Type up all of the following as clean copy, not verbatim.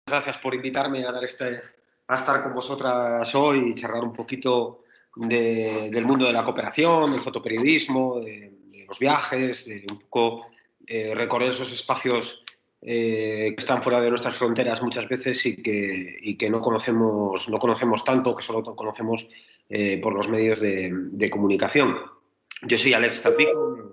gracias por invitarme a a estar con vosotras hoy y charlar un poquito del mundo de la cooperación, del fotoperiodismo, de los viajes, de un poco recorrer esos espacios que están fuera de nuestras fronteras muchas veces y que no conocemos tanto, que solo conocemos por los medios de comunicación. Yo soy Alex Tapico,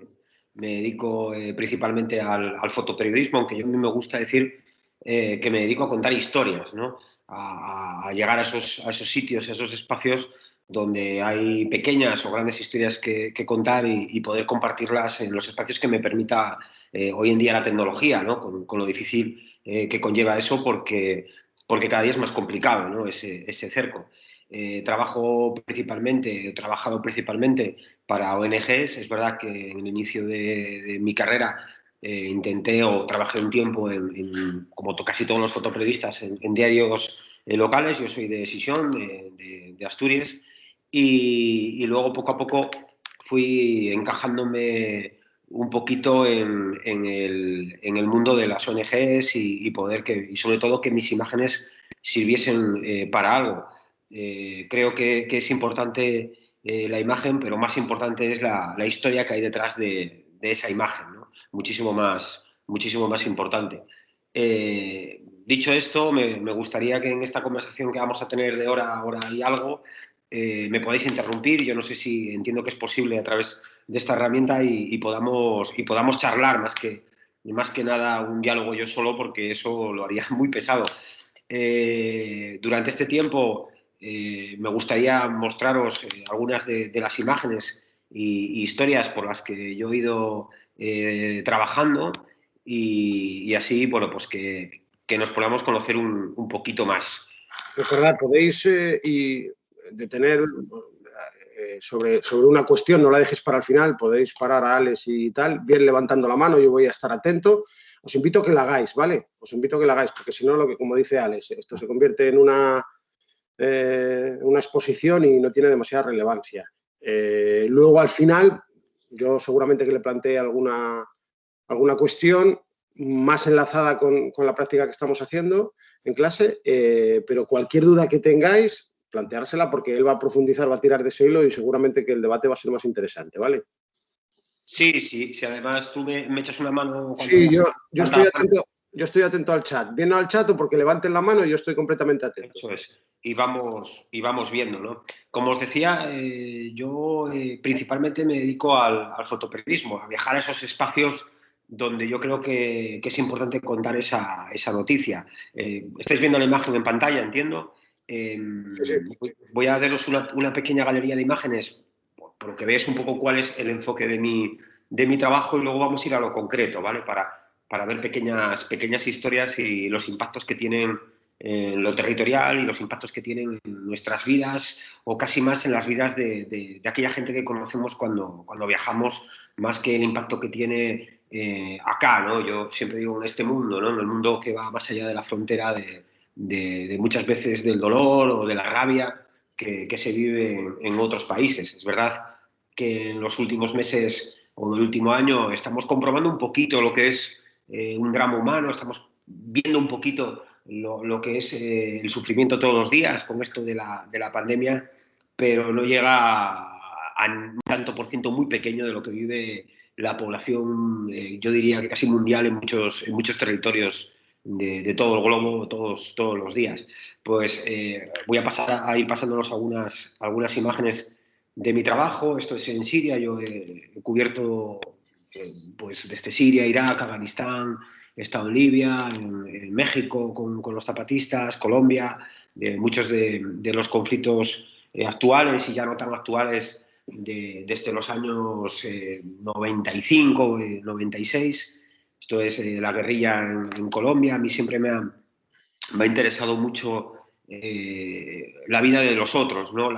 me dedico principalmente al fotoperiodismo, aunque yo a mí me gusta decir que me dedico a contar historias, ¿no? A llegar a esos sitios, a esos espacios donde hay pequeñas o grandes historias que contar y poder compartirlas en los espacios que me permita hoy en día la tecnología, ¿no? Con lo difícil que conlleva eso porque cada día es más complicado, ¿no? Ese cerco. He trabajado principalmente para ONGs. Es verdad que en el inicio de mi carrera intenté o trabajé un tiempo como casi todos los fotoperiodistas, en diarios locales. Yo soy de Sisión, de Asturias, y luego poco a poco fui encajándome un poquito en el mundo de las ONGs y poder y sobre todo que mis imágenes sirviesen para algo. Creo que es importante la imagen, pero más importante es la historia que hay detrás de esa imagen, ¿no? Muchísimo más importante. Dicho esto, me gustaría que en esta conversación que vamos a tener de hora y algo, me podáis interrumpir. Yo no sé si entiendo que es posible a través de esta herramienta y podamos charlar más que nada un diálogo yo solo, porque eso lo haría muy pesado. Durante este tiempo me gustaría mostraros algunas de las imágenes y historias por las que yo he ido trabajando y así, bueno, pues que nos podamos conocer un poquito más. Recordad, podéis detener sobre una cuestión, no la dejéis para el final, podéis parar a Alex y tal, bien levantando la mano, yo voy a estar atento. Os invito a que la hagáis, ¿vale? Os invito a que la hagáis, porque si no, como dice Alex, esto se convierte en una exposición y no tiene demasiada relevancia. Luego, al final, yo seguramente que le planteé alguna cuestión más enlazada con la práctica que estamos haciendo en clase, pero cualquier duda que tengáis, planteársela, porque él va a profundizar, va a tirar de ese hilo y seguramente que el debate va a ser más interesante, ¿vale? Sí, además tú me echas una mano cuando Sí, veas. yo estoy atento al chat. Bien al chat o porque levanten la mano, yo estoy completamente atento. Eso es. Y vamos viendo, ¿no? Como os decía, yo principalmente me dedico al fotoperiodismo, a viajar a esos espacios donde yo creo que es importante contar esa noticia. Estáis viendo la imagen en pantalla, entiendo. Eh, Sí, sí. Voy a daros una pequeña galería de imágenes, por lo que veáis un poco cuál es el enfoque de mi trabajo, y luego vamos a ir a lo concreto, ¿vale? Para ver pequeñas historias y los impactos que tienen en lo territorial y los impactos que tienen en nuestras vidas, o casi más en las vidas de aquella gente que conocemos cuando viajamos, más que el impacto que tiene acá, ¿no? Yo siempre digo en este mundo, ¿no? En el mundo que va más allá de la frontera de muchas veces del dolor o de la rabia que se vive en otros países. Es verdad que en los últimos meses o en el último año estamos comprobando un poquito lo que es un drama humano, estamos viendo un poquito lo que es el sufrimiento todos los días con esto de la pandemia, pero no llega a un tanto por ciento muy pequeño de lo que vive la población, yo diría que casi mundial, en muchos territorios de todo el globo, todos los días. Pues voy a ir pasándonos algunas imágenes de mi trabajo. Esto es en Siria. Yo he cubierto pues desde Siria, Irak, Afganistán. He estado en Libia, en México con los zapatistas, Colombia, muchos de los conflictos actuales y ya no tan actuales desde los años 95, 96. Esto es la guerrilla en Colombia. A mí siempre me ha interesado mucho la vida de los otros, ¿no?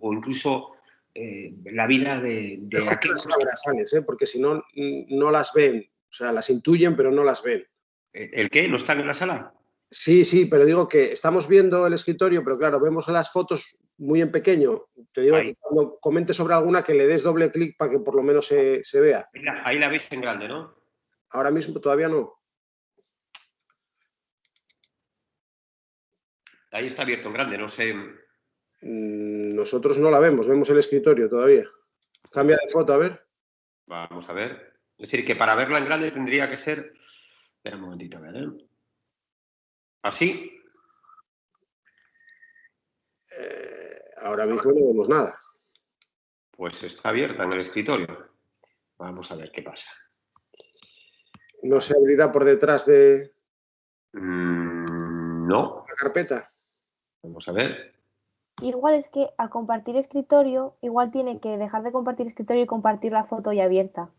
O incluso la vida de Mejor que aquellos. las cámaras, Alex, porque si no, no las ven. O sea, las intuyen, pero no las ven. ¿El qué? ¿No están en la sala? Sí, sí, pero digo que estamos viendo el escritorio, pero claro, vemos las fotos muy en pequeño. Te digo Ahí. que cuando comentes sobre alguna, que le des doble clic para que por lo menos se vea. Ahí la veis en grande, ¿no? Ahora mismo todavía no. Ahí está abierto en grande, no sé. Nosotros no la vemos el escritorio todavía. Cambia de foto, a ver. Vamos a ver. Es decir, que para verla en grande tendría que ser... Espera un momentito, a ver, ¿eh? ¿Así? Ahora mismo no vemos nada. Pues está abierta en el escritorio. Vamos a ver qué pasa. ¿No se abrirá por detrás de No. la carpeta? Vamos a ver. Igual es que al compartir escritorio, igual tiene que dejar de compartir escritorio y compartir la foto ya abierta.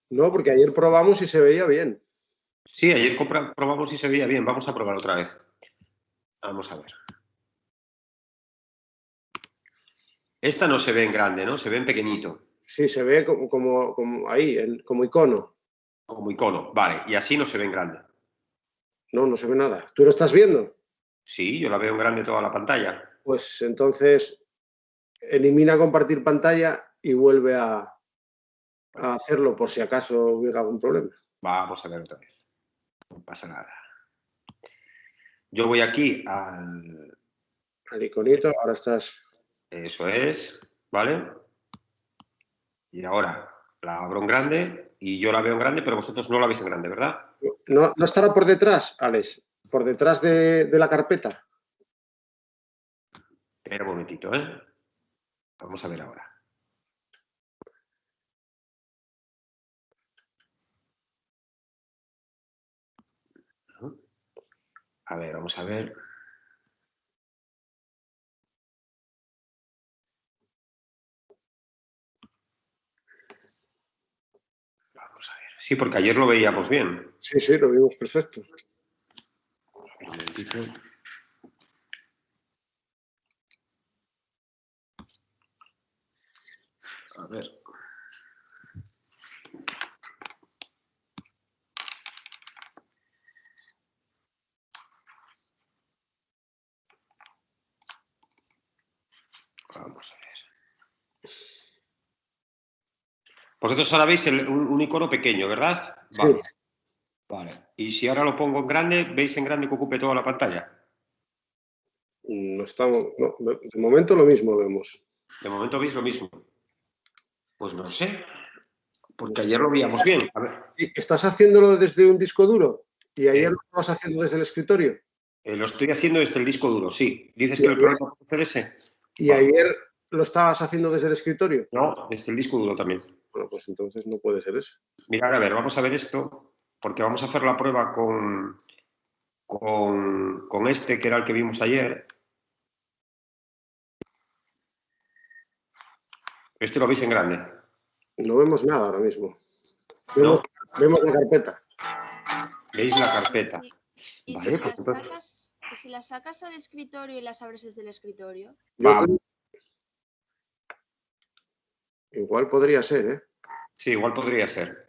No, porque ayer probamos y se veía bien. Sí, ayer probamos y se veía bien. Vamos a probar otra vez. Vamos a ver. Esta no se ve en grande, ¿no? Se ve en pequeñito. Sí, se ve como ahí, como icono. Como icono. Vale, y así no se ve en grande. No, no se ve nada. ¿Tú lo estás viendo? Sí, yo la veo en grande toda la pantalla. Pues entonces elimina compartir pantalla y vuelve a hacerlo por si acaso hubiera algún problema. Vamos a ver otra vez. No pasa nada. Yo voy aquí al... Al iconito, ahora estás... Eso es, ¿vale? Y ahora la abro en grande y yo la veo en grande, pero vosotros no la veis en grande, ¿verdad? ¿No estará por detrás, Alex? ¿Por detrás de la carpeta? Espera un momentito, ¿eh? Vamos a ver ahora. A ver, vamos a ver. Vamos a ver. Sí, porque ayer lo veíamos bien. Sí, sí, lo vimos perfecto. Un momentito. A ver. Vamos a ver. Vosotros ahora veis un icono pequeño, ¿verdad? Vale. Sí. Vale. Y si ahora lo pongo en grande, ¿veis en grande que ocupe toda la pantalla? No estamos... No, de momento lo mismo vemos. De momento veis lo mismo. Pues no sé. Porque ayer lo veíamos bien. A ver. ¿Estás haciéndolo desde un disco duro? ¿Y ayer lo estabas Sí. haciendo desde el escritorio? Lo estoy haciendo desde el disco duro, sí. ¿Dices ¿Y que el ayer, problema puede ser ese? ¿y Vale. ayer lo estabas haciendo desde el escritorio? No, desde el disco duro también. Bueno, pues entonces no puede ser eso. Mirad, a ver, vamos a ver esto, porque vamos a hacer la prueba con este, que era el que vimos ayer. Este lo veis en grande. No vemos nada ahora mismo. ¿No? Vemos la carpeta. Veis la carpeta. ¿Y Vale, si pues las sacas al escritorio y las abres desde el escritorio? Igual podría ser, ¿eh? Sí, igual podría ser.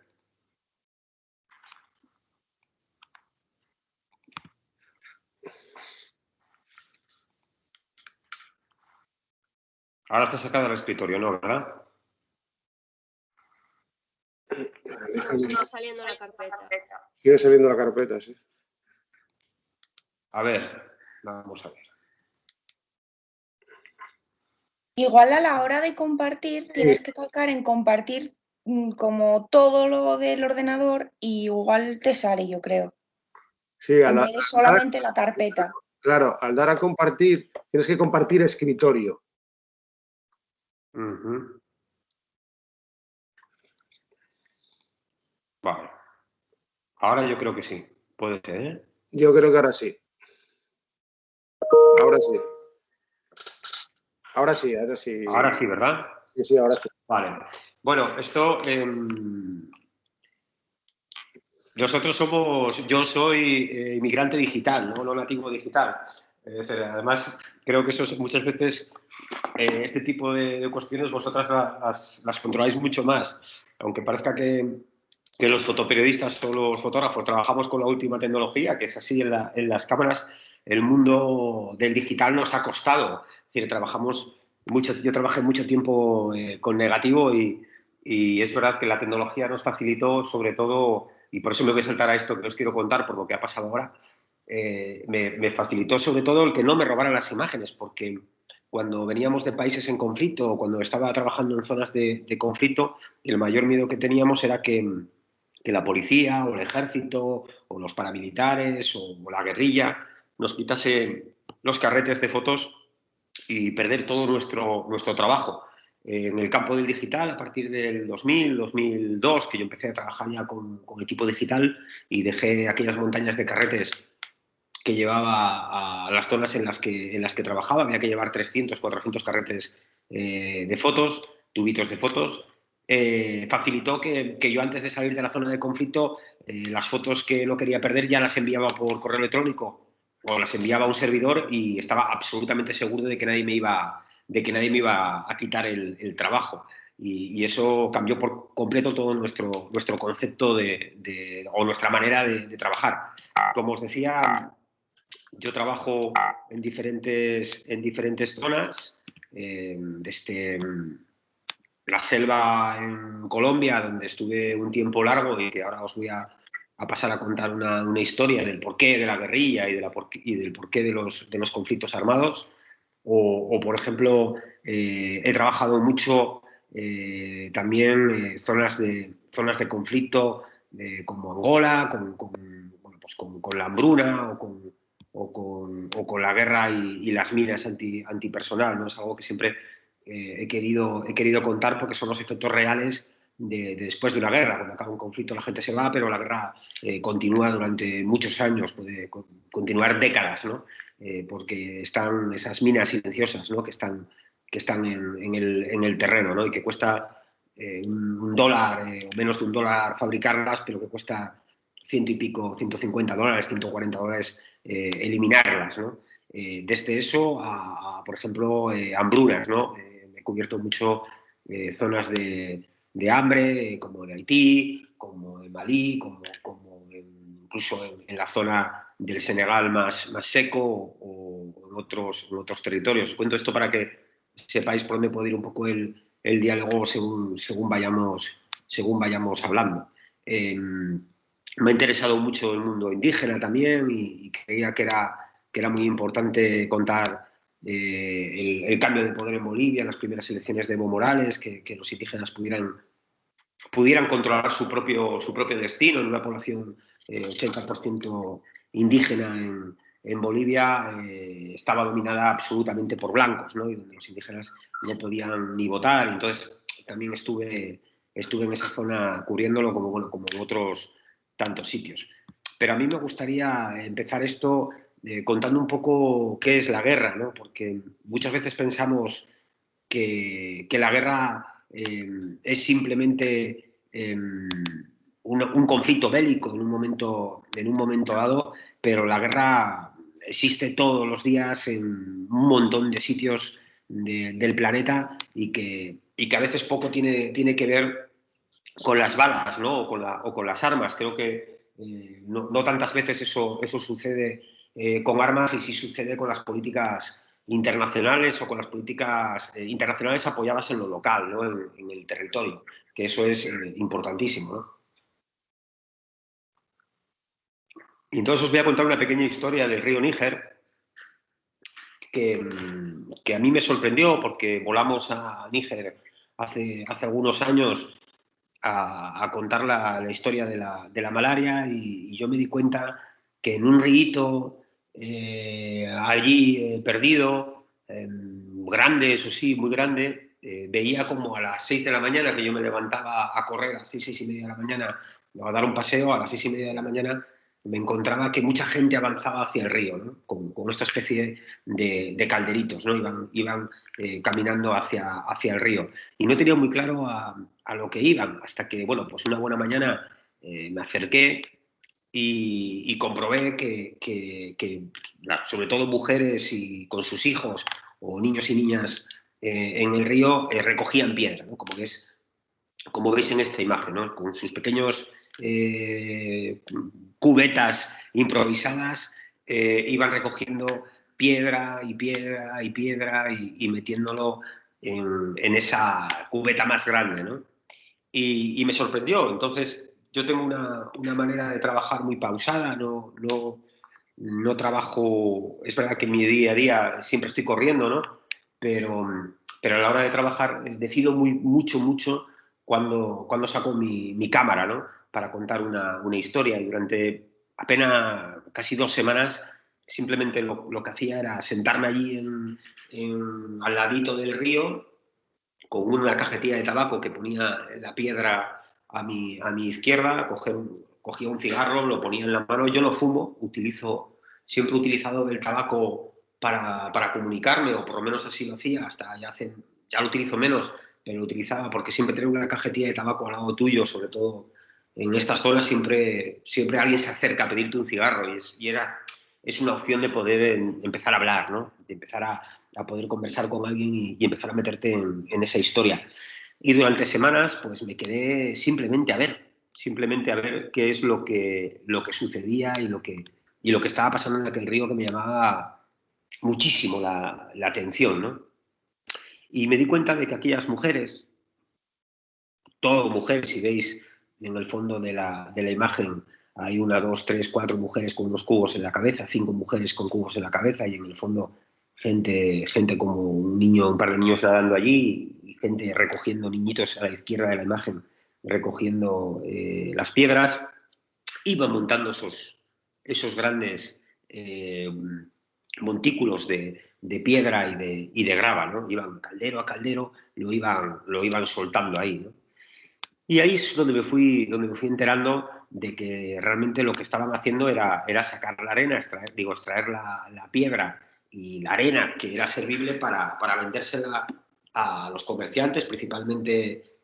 Ahora está sacada del escritorio, ¿no? ¿Verdad? Sigue saliendo la carpeta. Sigue saliendo la carpeta, sí. A ver, vamos a ver. Igual a la hora de compartir tienes que clicar en compartir como todo lo del ordenador y igual te sale, yo creo. Sí, en vez de solamente la carpeta. Claro, al dar a compartir, tienes que compartir escritorio. Vale. Ahora yo creo que sí. Puede ser, ¿eh? Yo creo que ahora sí. Ahora sí. Ahora sí, ahora sí. Ahora sí, ¿verdad? Sí, sí, ahora sí. Vale. Bueno, esto... nosotros somos... Yo soy inmigrante digital, no nativo digital. Es decir, además, creo que eso es, muchas veces este tipo de cuestiones vosotras las controláis mucho más. Aunque parezca que los fotoperiodistas o los fotógrafos trabajamos con la última tecnología, que es así en las cámaras, el mundo del digital nos ha costado. Es decir, yo trabajé mucho tiempo con negativo y es verdad que la tecnología nos facilitó sobre todo, y por eso me voy a saltar a esto que os quiero contar por lo que ha pasado ahora, me facilitó sobre todo el que no me robaran las imágenes, porque cuando veníamos de países en conflicto o cuando estaba trabajando en zonas de conflicto, el mayor miedo que teníamos era que la policía o el ejército o los paramilitares o la guerrilla nos quitase los carretes de fotos y perder todo nuestro trabajo. En el campo del digital, a partir del 2000, 2002, que yo empecé a trabajar ya con equipo digital y dejé aquellas montañas de carretes que llevaba a las zonas en las que trabajaba. Había que llevar 300, 400 carretes de fotos, tubitos de fotos. Facilitó que yo antes de salir de la zona de conflicto, las fotos que no quería perder ya las enviaba por correo electrónico o las enviaba a un servidor y estaba absolutamente seguro de que nadie me iba a quitar el trabajo. Y eso cambió por completo todo nuestro concepto o nuestra manera de trabajar. Como os decía, yo trabajo en diferentes zonas, desde la selva en Colombia, donde estuve un tiempo largo y que ahora os voy a pasar a contar una historia del porqué de la guerrilla y del porqué de los conflictos armados. O por ejemplo, he trabajado mucho también zonas de conflicto como Angola, con la hambruna o con la guerra y las minas antipersonal, ¿no? Es algo que siempre he querido contar porque son los efectos reales de después de una guerra. Cuando acaba un conflicto la gente se va, pero la guerra continúa durante muchos años, puede continuar décadas, ¿no? Porque están esas minas silenciosas, ¿no? que están en el terreno, ¿no? Y que cuesta $1 o menos de $1 fabricarlas, pero que cuesta $100 y pico, $150, $140 eliminarlas, ¿no? Desde eso por ejemplo, hambrunas, ¿no? He cubierto mucho zonas de hambre, como en Haití, como en Malí, incluso en la zona del Senegal más seco o en otros territorios. Os cuento esto para que sepáis por dónde puede ir un poco el diálogo según vayamos hablando. Me ha interesado mucho el mundo indígena también y creía que era muy importante contar el cambio de poder en Bolivia, las primeras elecciones de Evo Morales, que los indígenas pudieran controlar su propio destino en una población 80% indígena en Bolivia. Estaba dominada absolutamente por blancos, ¿no? Y donde los indígenas no podían ni votar. Entonces también estuve en esa zona cubriéndolo como en otros tantos sitios. Pero a mí me gustaría empezar esto contando un poco qué es la guerra, ¿no? Porque muchas veces pensamos que la guerra es simplemente un conflicto bélico en un momento dado, pero la guerra existe todos los días en un montón de sitios del planeta y que a veces poco tiene que ver con las balas, ¿no? o con las armas. Creo que no tantas veces eso sucede con armas y sí sucede con las políticas internacionales o con las políticas internacionales apoyadas en lo local, ¿no? en el territorio, que eso es importantísimo, ¿no? Y entonces os voy a contar una pequeña historia del río Níger que a mí me sorprendió porque volamos a Níger hace algunos años a contar la historia de la malaria y yo me di cuenta que en un río allí perdido, grande, eso sí, muy grande, veía como a las 6 de la mañana, que yo me levantaba a correr a las 6:30 de la mañana, a dar un paseo a las 6:30 de la mañana, me encontraba que mucha gente avanzaba hacia el río, ¿no? con esta especie de calderitos, ¿no? Iban caminando hacia el río. Y no tenía muy claro a lo que iban, hasta que, bueno, pues una buena mañana me acerqué y comprobé que, sobre todo mujeres y con sus hijos o niños y niñas en el río recogían piedra, ¿no? Como veis en esta imagen, ¿no? Con sus pequeños cubetas improvisadas iban recogiendo piedra y piedra y piedra y metiéndolo en esa cubeta más grande, ¿no? Y me sorprendió. Entonces, yo tengo una manera de trabajar muy pausada, no no trabajo, es verdad que en mi día a día siempre estoy corriendo, ¿no? Pero a la hora de trabajar decido mucho cuando saco mi cámara, ¿no? Para contar una historia. Y durante apenas casi 2 semanas simplemente lo que hacía era sentarme allí al ladito del río con una cajetilla de tabaco que ponía la piedra a mi izquierda, cogía un cigarro, lo ponía en la mano. Yo no fumo, siempre he utilizado el tabaco para comunicarme, o por lo menos así lo hacía, ya lo utilizo menos, pero lo utilizaba porque siempre tener una cajetilla de tabaco al lado tuyo, sobre todo en estas zonas, siempre alguien se acerca a pedirte un cigarro es una opción de poder empezar a hablar, ¿no? De empezar a poder conversar con alguien y empezar a meterte en esa historia. Y durante semanas pues me quedé simplemente a ver qué es lo que sucedía y lo que estaba pasando en aquel río, que me llamaba muchísimo la atención, ¿no? Y me di cuenta de que aquellas mujeres, todo mujeres, si veis en el fondo de la imagen, hay 1, 2, 3, 4 mujeres con unos cubos en la cabeza, 5 mujeres con cubos en la cabeza, y en el fondo gente como un par de niños nadando allí, y gente recogiendo, niñitos a la izquierda de la imagen, recogiendo las piedras. Iban montando esos grandes montículos de piedra y de grava, ¿no? Iban caldero a caldero, lo iban soltando ahí, ¿no? Y ahí es donde me fui enterando de que realmente lo que estaban haciendo era sacar la arena, extraer la piedra y la arena que era servible para vendérsela a los comerciantes, principalmente,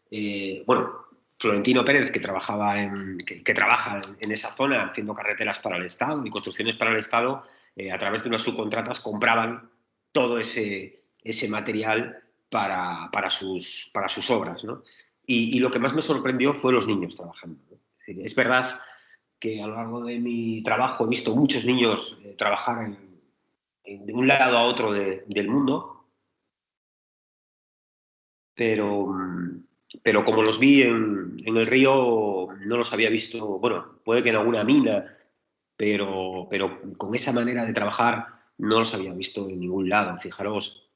Florentino Pérez, que trabaja en esa zona haciendo carreteras para el Estado y construcciones para el Estado. A través de unas subcontratas compraban todo ese material para sus obras, ¿no? Y lo que más me sorprendió fue los niños trabajando, ¿no? Es verdad que a lo largo de mi trabajo he visto muchos niños trabajar de un lado a otro del mundo, pero como los vi en el río, no los había visto. Bueno, puede que en alguna mina, pero con esa manera de trabajar no los había visto en ningún lado. Fijaros,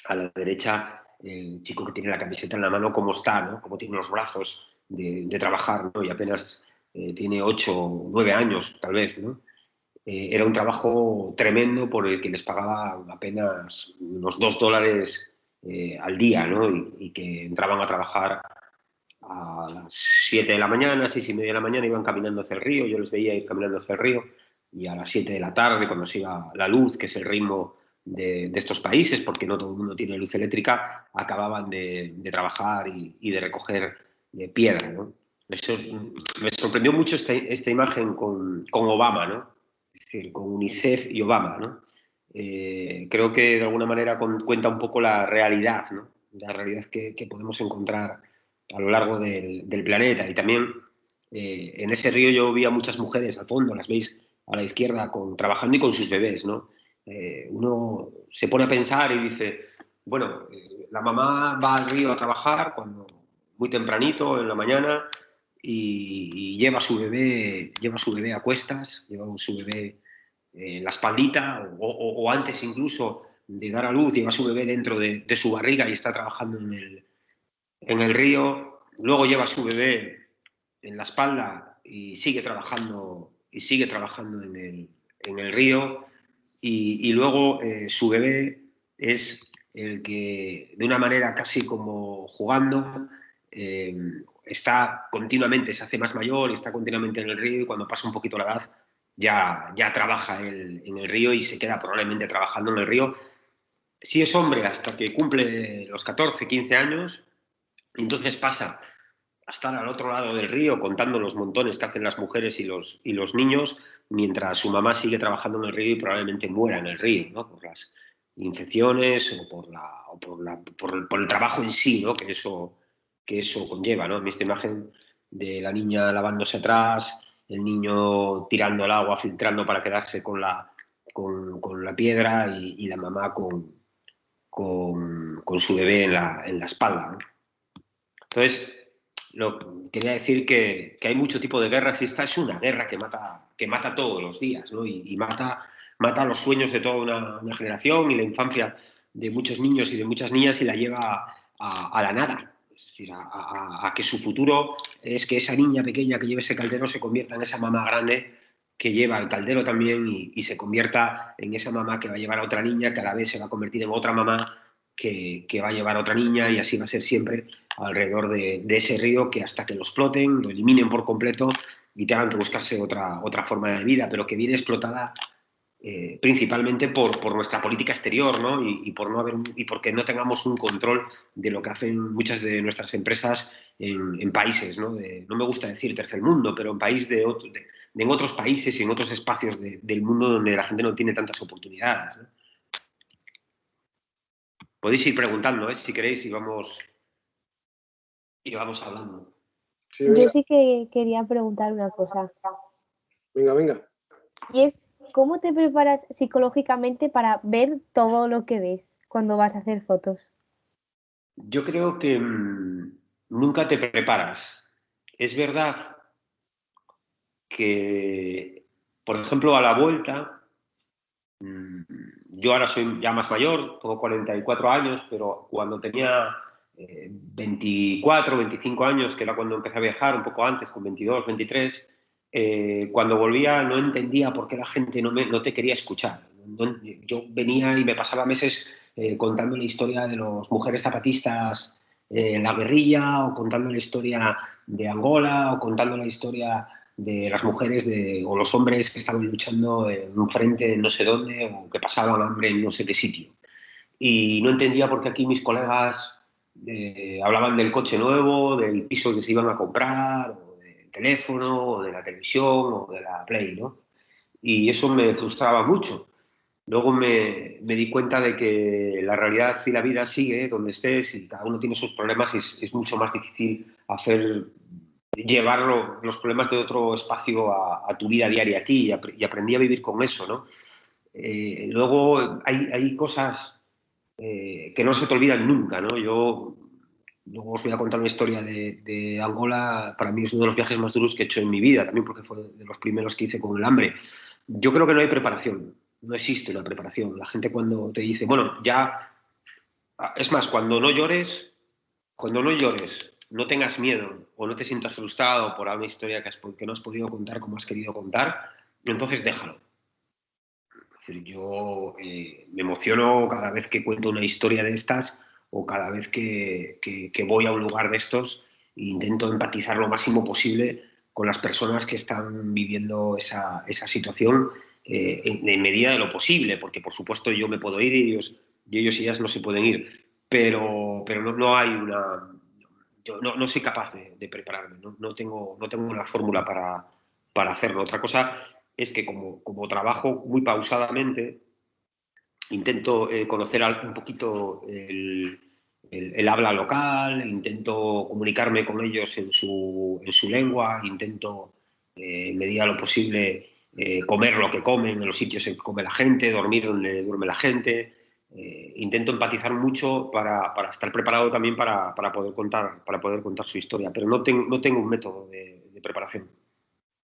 a la derecha, el chico que tiene la camiseta en la mano, cómo está, ¿no? Cómo tiene los brazos de trabajar, ¿no? Y apenas tiene 8 o 9 años, tal vez, ¿no? Era un trabajo tremendo por el que les pagaban apenas unos $2 al día, ¿no? Y que entraban a trabajar a las 7 de la mañana, 6:30 de la mañana, iban caminando hacia el río. Yo les veía ir caminando hacia el río, y a las 7 de la tarde, cuando se iba la luz, que es el ritmo de estos países, porque no todo el mundo tiene luz eléctrica, acababan de trabajar y de recoger piedra, ¿no? Me sorprendió mucho esta imagen con Obama, ¿no? Es decir, con UNICEF y Obama, ¿no? Creo que de alguna manera cuenta un poco la realidad, ¿no? La realidad que podemos encontrar a lo largo del planeta. Y también en ese río yo vi a muchas mujeres al fondo, las veis a la izquierda, trabajando y con sus bebés, ¿no? Uno se pone a pensar y dice, bueno, la mamá va al río a trabajar muy tempranito en la mañana, y lleva a su bebé a cuestas, lleva a su bebé en la espaldita, o antes incluso de dar a luz, lleva a su bebé dentro de su barriga y está trabajando en el río. Luego lleva a su bebé en la espalda y sigue trabajando en el río. Y luego su bebé es el que, de una manera casi como jugando, está continuamente, se hace más mayor y está continuamente en el río, y cuando pasa un poquito la edad ya trabaja él en el río y se queda probablemente trabajando en el río. Si es hombre, hasta que cumple los 14, 15 años, y entonces pasa a estar al otro lado del río contando los montones que hacen las mujeres y los niños, mientras su mamá sigue trabajando en el río y probablemente muera en el río, ¿no? Por las infecciones o por el trabajo en sí, ¿no? que eso conlleva, ¿no? Esta imagen de la niña lavándose atrás, el niño tirando el agua, filtrando para quedarse con la piedra, y la mamá con su bebé en la espalda, ¿no? Entonces, quería decir que hay mucho tipo de guerras y esta es una guerra que mata todos los días, ¿no? Y mata los sueños de toda una generación y la infancia de muchos niños y de muchas niñas y la lleva a la nada. Es decir, a que su futuro es que esa niña pequeña que lleve ese caldero se convierta en esa mamá grande que lleva el caldero también y se convierta en esa mamá que va a llevar a otra niña, que a la vez se va a convertir en otra mamá que va a llevar a otra niña y así va a ser siempre alrededor de ese río que hasta que lo exploten, lo eliminen por completo y tengan que buscarse otra forma de vida, pero que viene explotada principalmente por nuestra política exterior, ¿no? Y porque no tengamos un control de lo que hacen muchas de nuestras empresas en países, ¿no? No me gusta decir tercer mundo, pero en otros países y en otros espacios del mundo donde la gente no tiene tantas oportunidades, ¿no? Podéis ir preguntando, si queréis, y vamos hablando. Sí, Yo venga, sí que quería preguntar una cosa. venga. Y es, ¿cómo te preparas psicológicamente para ver todo lo que ves cuando vas a hacer fotos? Yo creo que nunca te preparas. Es verdad que, por ejemplo, a la vuelta, yo ahora soy ya más mayor, tengo 44 años, pero cuando tenía 24, 25 años, que era cuando empecé a viajar, un poco antes, con 22, 23, cuando volvía no entendía por qué la gente no te quería escuchar. Yo venía y me pasaba meses contando la historia de las mujeres zapatistas en la guerrilla, o contando la historia de Angola, o contando la historia de las mujeres o los hombres que estaban luchando en un frente en no sé dónde o que pasaban hambre en no sé qué sitio. Y no entendía por qué aquí mis colegas hablaban del coche nuevo, del piso que se iban a comprar, o del teléfono, o de la televisión, o de la Play, ¿no? Y eso me frustraba mucho. Luego me di cuenta de que la realidad y la vida sigue donde estés y cada uno tiene sus problemas y es mucho más difícil llevar los problemas de otro espacio a tu vida diaria aquí y aprendí a vivir con eso, ¿no? Luego hay cosas que no se te olvidan nunca, ¿no? Yo luego os voy a contar una historia de Angola. Para mí es uno de los viajes más duros que he hecho en mi vida, también porque fue de los primeros que hice con el hambre. Yo creo que no hay preparación, no existe una preparación. La gente cuando te dice, bueno, ya... Es más, cuando no llores, no tengas miedo o no te sientas frustrado por alguna historia que no has podido contar como has querido contar, entonces déjalo. Es decir, yo me emociono cada vez que cuento una historia de estas o cada vez que voy a un lugar de estos e intento empatizar lo máximo posible con las personas que están viviendo esa situación en medida de lo posible, porque por supuesto yo me puedo ir y ellos y ellas no se pueden ir, pero no hay una... Yo no soy capaz de prepararme, no tengo una fórmula para hacerlo. Otra cosa es que como trabajo muy pausadamente, intento conocer un poquito el habla local, intento comunicarme con ellos en su lengua, intento, en medida de lo posible, comer lo que comen en los sitios en que come la gente, dormir donde duerme la gente. Intento empatizar mucho para estar preparado también para poder contar su historia, pero no tengo un método de preparación.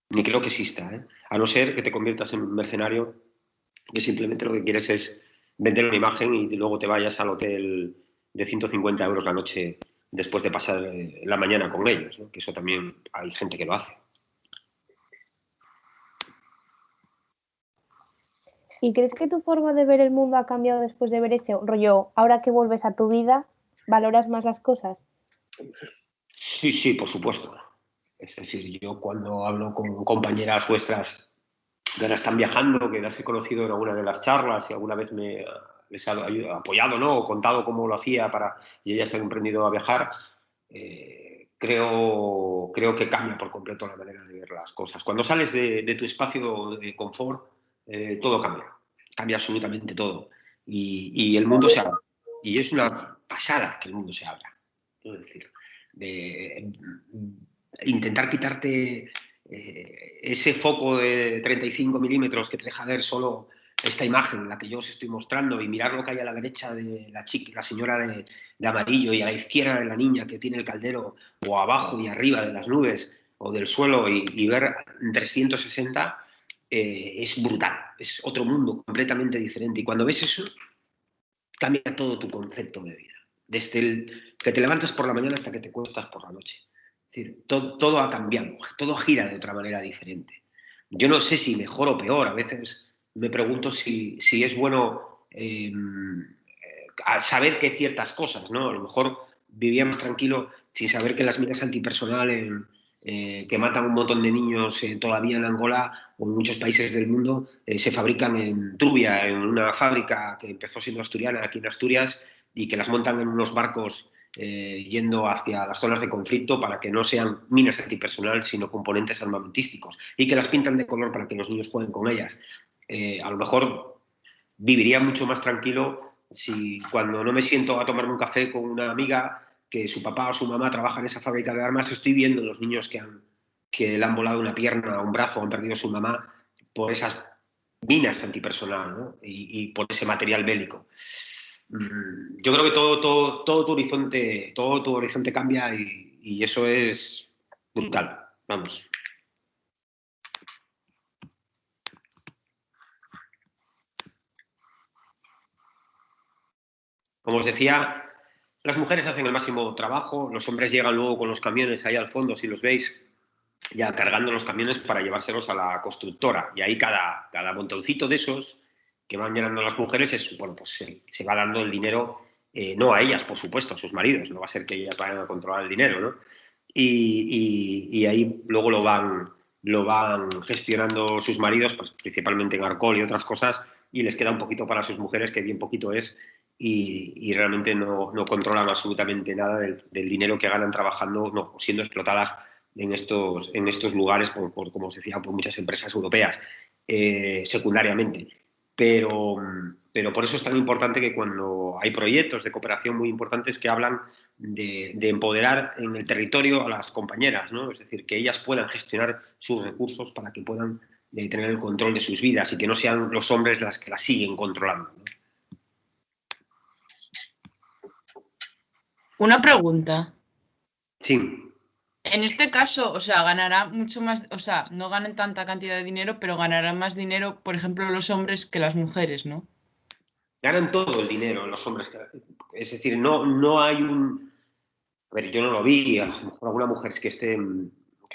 Ni creo que exista, ¿eh? A no ser que te conviertas en un mercenario que simplemente lo que quieres es vender una imagen y luego te vayas al hotel de 150 euros la noche después de pasar la mañana con ellos, ¿no? Que eso también hay gente que lo hace. ¿Y crees que tu forma de ver el mundo ha cambiado después de ver ese rollo? Ahora que vuelves a tu vida, ¿valoras más las cosas? Sí, por supuesto. Es decir, yo cuando hablo con compañeras vuestras que ahora están viajando, que las he conocido en alguna de las charlas y alguna vez les he apoyado, ¿no? O contado cómo lo hacía y ellas han emprendido a viajar, creo que cambia por completo la manera de ver las cosas. Cuando sales de tu espacio de confort, todo cambia absolutamente todo. Y el mundo se abre. Y es una pasada que el mundo se abra. Es decir, intentar quitarte ese foco de 35 milímetros que te deja ver solo esta imagen, la que yo os estoy mostrando, y mirar lo que hay a la derecha de la señora de amarillo, y a la izquierda de la niña que tiene el caldero, o abajo y arriba de las nubes o del suelo, y ver en 360, es brutal. Es otro mundo completamente diferente. Y cuando ves eso, cambia todo tu concepto de vida. Desde el que te levantas por la mañana hasta que te cuestas por la noche. Es decir, todo ha cambiado, todo gira de otra manera diferente. Yo no sé si mejor o peor. A veces me pregunto si es bueno saber que ciertas cosas, ¿no? A lo mejor vivía más tranquilo sin saber que las minas antipersonal que matan un montón de niños todavía en Angola o en muchos países del mundo se fabrican en Trubia, en una fábrica que empezó siendo asturiana aquí en Asturias, y que las montan en unos barcos yendo hacia las zonas de conflicto para que no sean minas antipersonal, sino componentes armamentísticos, y que las pintan de color para que los niños jueguen con ellas. A lo mejor viviría mucho más tranquilo si cuando no me siento a tomarme un café con una amiga que su papá o su mamá trabaja en esa fábrica de armas, estoy viendo los niños que le han volado una pierna o un brazo o han perdido a su mamá por esas minas antipersonal, ¿no? Y por ese material bélico. Yo creo que todo tu horizonte cambia, y eso es brutal. Vamos. Como os decía, las mujeres hacen el máximo trabajo, los hombres llegan luego con los camiones ahí al fondo, si los veis, ya cargando los camiones para llevárselos a la constructora. Y ahí cada montoncito de esos que van llenando las mujeres, bueno, pues se va dando el dinero, no a ellas, por supuesto, a sus maridos, no va a ser que ellas vayan a controlar el dinero, ¿no? Y ahí luego lo van gestionando sus maridos, pues, principalmente en alcohol y otras cosas, y les queda un poquito para sus mujeres, que bien poquito es, y realmente no controlan absolutamente nada del dinero que ganan trabajando, no, siendo explotadas en estos lugares, como os decía, por muchas empresas europeas, secundariamente. Pero por eso es tan importante que cuando hay proyectos de cooperación muy importantes que hablan de empoderar en el territorio a las compañeras, ¿no? Es decir, que ellas puedan gestionar sus recursos para que puedan tener el control de sus vidas, y que no sean los hombres las que las siguen controlando, ¿no? Una pregunta. Sí. En este caso, o sea, ganará mucho más, o sea, no ganan tanta cantidad de dinero, pero ganarán más dinero, por ejemplo, los hombres que las mujeres, ¿no? Ganan todo el dinero los hombres. Es decir, no hay un... A ver, yo no lo vi, a lo mejor alguna mujer es que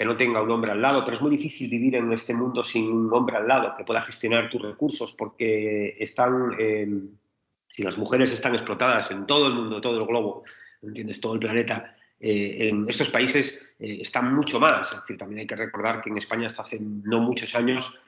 no tenga un hombre al lado, pero es muy difícil vivir en este mundo sin un hombre al lado que pueda gestionar tus recursos, porque si las mujeres están explotadas en todo el mundo, todo el globo, ¿entiendes? Todo el planeta, en estos países están mucho más. Es decir, también hay que recordar que en España hasta hace no muchos años,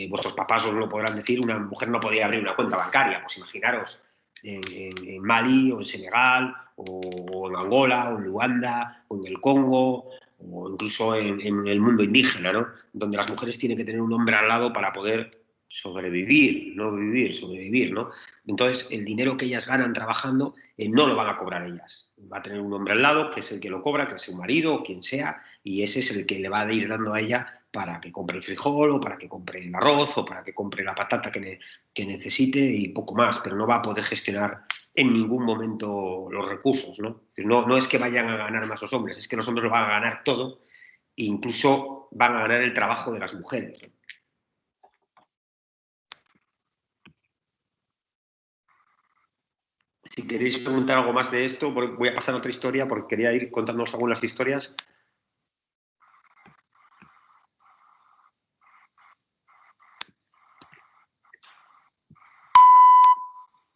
vuestros papás os lo podrán decir, una mujer no podía abrir una cuenta bancaria, pues imaginaros, en Mali o en Senegal o en Angola o en Uganda o en el Congo o incluso en el mundo indígena, ¿no? Donde las mujeres tienen que tener un hombre al lado para poder sobrevivir, no vivir, sobrevivir, ¿no? Entonces, el dinero que ellas ganan trabajando no lo van a cobrar ellas. Va a tener un hombre al lado, que es el que lo cobra, que es su marido o quien sea, y ese es el que le va a ir dando a ella para que compre el frijol o para que compre el arroz o para que compre la patata que necesite, y poco más, pero no va a poder gestionar en ningún momento los recursos, ¿no? No es que vayan a ganar más los hombres, es que los hombres lo van a ganar todo, e incluso van a ganar el trabajo de las mujeres, ¿no? Si queréis preguntar algo más de esto, voy a pasar a otra historia porque quería ir contándoos algunas historias.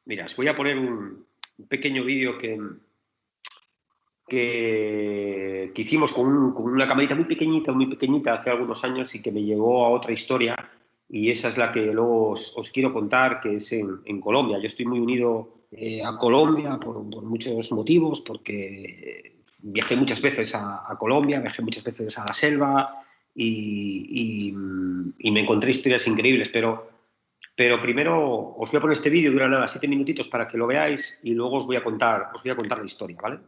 Mira, os voy a poner un pequeño vídeo que hicimos con una camarita muy pequeñita hace algunos años, y que me llevó a otra historia, y esa es la que luego os quiero contar, que es en Colombia. Yo estoy muy unido a Colombia por muchos motivos, porque viajé muchas veces a Colombia, viajé muchas veces a la selva, y me encontré historias increíbles, pero primero os voy a poner este vídeo, dura nada, 7 minutitos para que lo veáis, y luego os voy a contar la historia, ¿vale?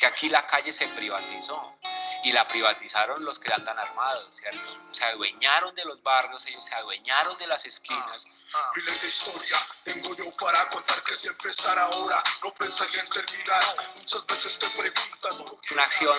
que aquí la calle se privatizó y la privatizaron los que andan armados, ¿cierto? Se adueñaron de los barrios, ellos se adueñaron de las esquinas. Miles de historia tengo yo para contar que si empezar ahora no pensaría en terminar. Muchas veces te preguntas por qué. Una acción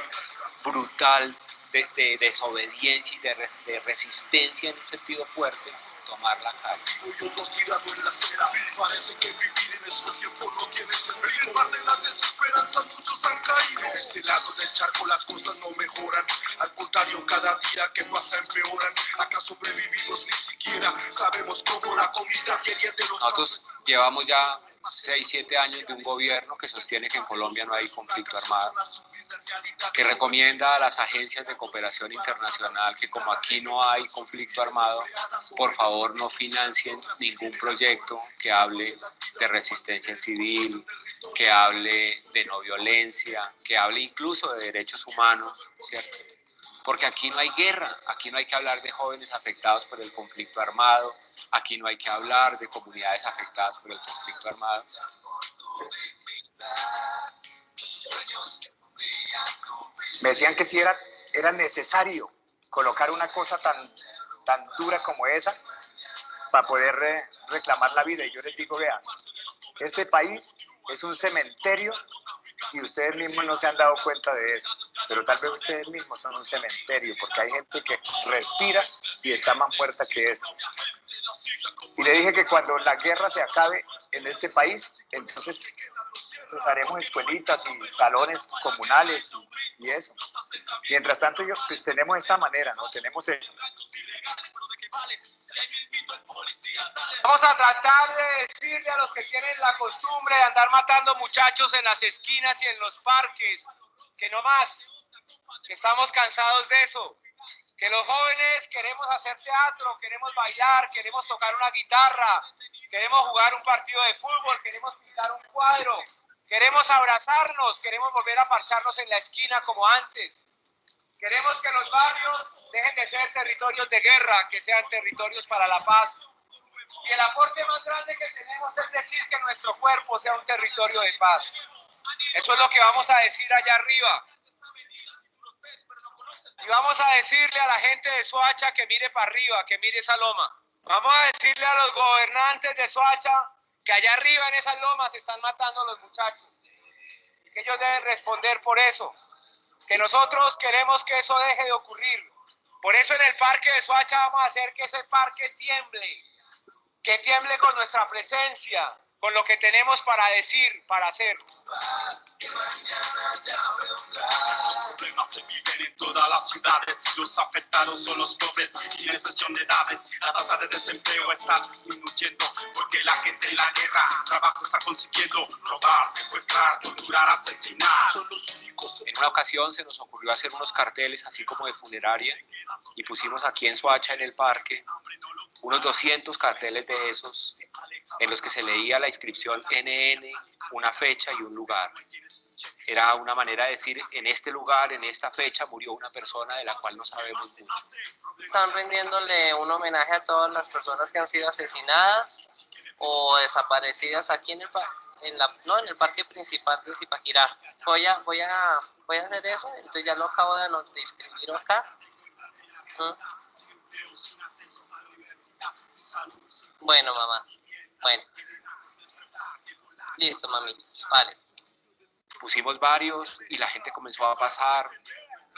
brutal de desobediencia y de resistencia en un sentido fuerte, tomar la calle. Yo no tirado en la acera, parece que vivir en estos tiempos no tiene sentido. En el mar de la desesperanza muchos han caído. En este lado del charco las cosas no mejoran, al contrario cada día que pasa empeoran. Acá sobrevivimos ni siquiera sabemos cómo la comida diaria de los... Nosotros llevamos ya 6, 7 años de un gobierno que sostiene que en Colombia no hay conflicto armado, que recomienda a las agencias de cooperación internacional que como aquí no hay conflicto armado, por favor no financien ningún proyecto que hable de resistencia civil, que hable de no violencia, que hable incluso de derechos humanos, ¿cierto? Porque aquí no hay guerra, aquí no hay que hablar de jóvenes afectados por el conflicto armado, aquí no hay que hablar de comunidades afectadas por el conflicto armado. Me decían que sí era necesario colocar una cosa tan dura como esa para poder reclamar la vida. Y yo les digo, vean, este país es un cementerio y ustedes mismos no se han dado cuenta de eso. Pero tal vez ustedes mismos son un cementerio porque hay gente que respira y está más muerta que esto. Y le dije que cuando la guerra se acabe en este país, entonces pues haremos escuelitas y salones comunales y eso. Mientras tanto, pues tenemos esta manera, ¿no? Tenemos eso. Vamos a tratar de decirle a los que tienen la costumbre de andar matando muchachos en las esquinas y en los parques, que no más, que estamos cansados de eso, que los jóvenes queremos hacer teatro, queremos bailar, queremos tocar una guitarra, queremos jugar un partido de fútbol, queremos pintar un cuadro, queremos abrazarnos, queremos volver a parcharnos en la esquina como antes. Queremos que los barrios dejen de ser territorios de guerra, que sean territorios para la paz. Y el aporte más grande que tenemos es decir que nuestro cuerpo sea un territorio de paz. Eso es lo que vamos a decir allá arriba. Y vamos a decirle a la gente de Soacha que mire para arriba, que mire esa loma. Vamos a decirle a los gobernantes de Soacha que allá arriba en esas lomas se están matando a los muchachos. Y que ellos deben responder por eso. Que nosotros queremos que eso deje de ocurrir. Por eso en el parque de Soacha vamos a hacer que ese parque tiemble. Que tiemble con nuestra presencia, con lo que tenemos para decir, para hacer. Esos problemas se viven en todas las ciudades y los afectados son los pobres sin excepción de edades. La tasa de desempleo está disminuyendo porque la gente en la guerra trabajo está consiguiendo robar, secuestrar, torturar, asesinar. Son los únicos. En una ocasión se nos ocurrió hacer unos carteles así como de funeraria y pusimos aquí en Soacha, en el parque, unos 200 carteles de esos en los que se leía la inscripción NN, una fecha y un lugar. Era una manera de decir, en este lugar, en esta fecha, murió una persona de la cual no sabemos mucho. Están rindiéndole un homenaje a todas las personas que han sido asesinadas o desaparecidas aquí en el parque principal de Zipaquirá. Voy a hacer eso, entonces ya lo acabo de inscribir acá. Bueno, mamá. Bueno. Listo, mamita. Vale. Pusimos varios y la gente comenzó a pasar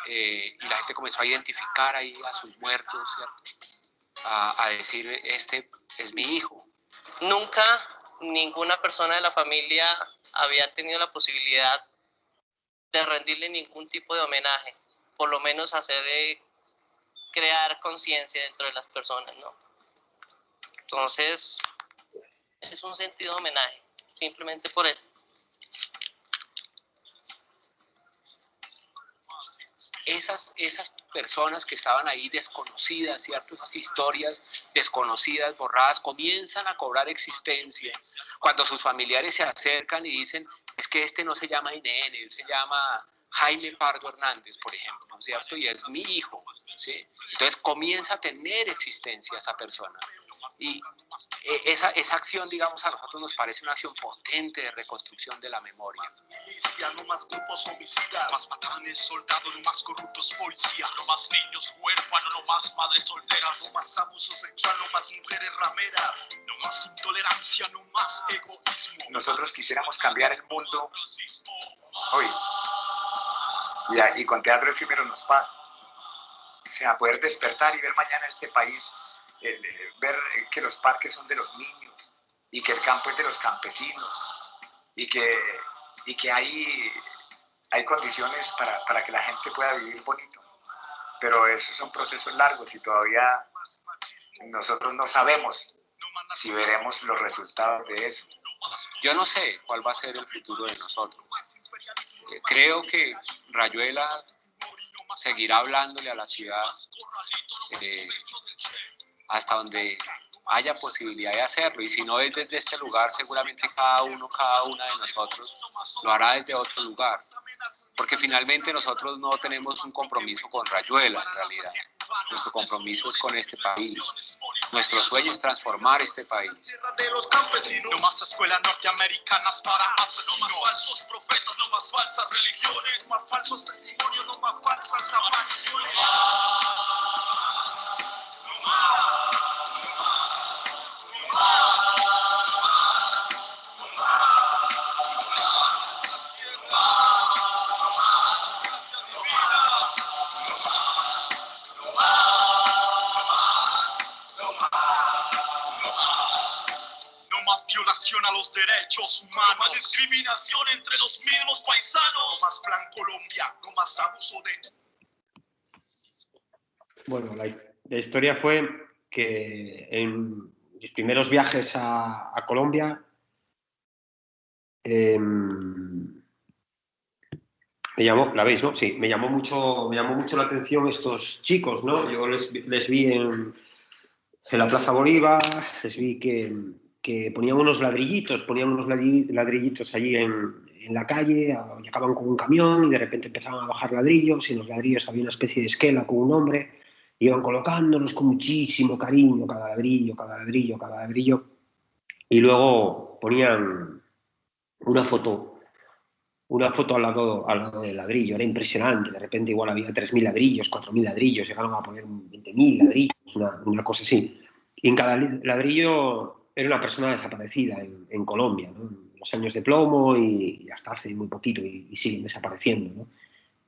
y la gente comenzó a identificar ahí a sus muertos, ¿cierto? A decir, este es mi hijo. Nunca ninguna persona de la familia había tenido la posibilidad de rendirle ningún tipo de homenaje, por lo menos hacer crear conciencia dentro de las personas, ¿no? Entonces, es un sentido de homenaje, simplemente por él. Esas personas que estaban ahí desconocidas, ¿cierto? Esas historias desconocidas, borradas, comienzan a cobrar existencia cuando sus familiares se acercan y dicen, es que este no se llama INN, él se llama Jaime Pardo Hernández, por ejemplo, ¿cierto? Y es mi hijo, ¿sí? Entonces comienza a tener existencia esa persona. Y esa acción, digamos, a nosotros nos parece una acción potente de reconstrucción de la memoria. No más grupos homicidas, no más matones, soldados, no más corruptos policías, no más niños huérfanos, no más madres solteras, no más abuso sexual, no más mujeres rameras, no más intolerancia, no más egoísmo. Nosotros quisiéramos cambiar el mundo hoy. Y con Teatro Efímero nos pasa. O sea, poder despertar y ver mañana este país, ver que los parques son de los niños y que el campo es de los campesinos y que hay condiciones para que la gente pueda vivir bonito. Pero esos son procesos largos y todavía nosotros no sabemos si veremos los resultados de eso. Yo no sé cuál va a ser el futuro de nosotros. Creo que Rayuela seguirá hablándole a la ciudad hasta donde haya posibilidad de hacerlo, y si no es desde este lugar, seguramente cada una de nosotros lo hará desde otro lugar, porque finalmente nosotros no tenemos un compromiso con Rayuela en realidad. Nuestro compromiso es con este país. Nuestro sueño es transformar este país. No más escuelas norteamericanas para asesinos. No más falsos profetas, no más falsas religiones. No más falsos testimonios, no más falsas apariciones. Violación a los derechos humanos, no más discriminación entre los mismos paisanos, no más Plan Colombia, no más abuso de... Bueno, la historia fue que en mis primeros viajes a Colombia me llamó, la veis, ¿no? Sí, me llamó mucho la atención estos chicos, ¿no? Yo les vi en la Plaza Bolívar, les vi que ponían unos ladrillitos allí en la calle, llegaban con un camión y de repente empezaban a bajar ladrillos, y en los ladrillos había una especie de esquela con un nombre, y iban colocándolos con muchísimo cariño, cada ladrillo, y luego ponían una foto al lado del ladrillo. Era impresionante. De repente igual había 3.000 ladrillos, 4.000 ladrillos, llegaron a poner 20.000 ladrillos, una cosa así. Y en cada ladrillo era una persona desaparecida en Colombia, ¿no? En los años de plomo y hasta hace muy poquito, y siguen desapareciendo, ¿no?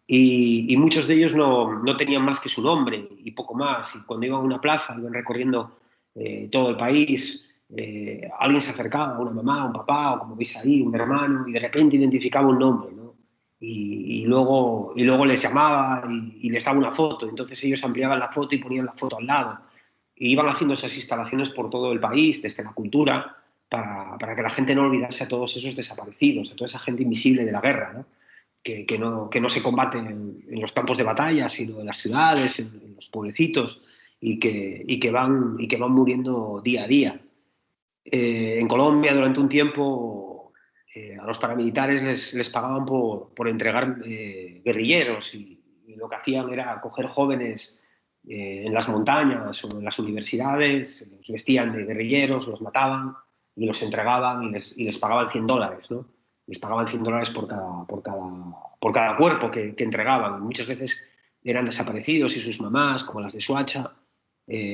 Y muchos de ellos no tenían más que su nombre y poco más. Y cuando iban a una plaza, iban recorriendo todo el país, alguien se acercaba, una mamá, un papá, o como veis ahí, un hermano, y de repente identificaba un nombre, ¿no? Y luego les llamaba y les daba una foto. Entonces ellos ampliaban la foto y ponían la foto al lado. Y iban haciendo esas instalaciones por todo el país, desde la cultura, para que la gente no olvidase a todos esos desaparecidos, a toda esa gente invisible de la guerra, ¿no? Que no se combate en los campos de batalla, sino en las ciudades, en los pueblecitos, y que van muriendo día a día. En Colombia, durante un tiempo, a los paramilitares les pagaban por entregar guerrilleros, y lo que hacían era coger jóvenes en las montañas o en las universidades, los vestían de guerrilleros, los mataban y los entregaban, y les pagaban $100, ¿no? Les pagaban $100 por cada cuerpo que entregaban. Muchas veces eran desaparecidos, y sus mamás, como las de Soacha.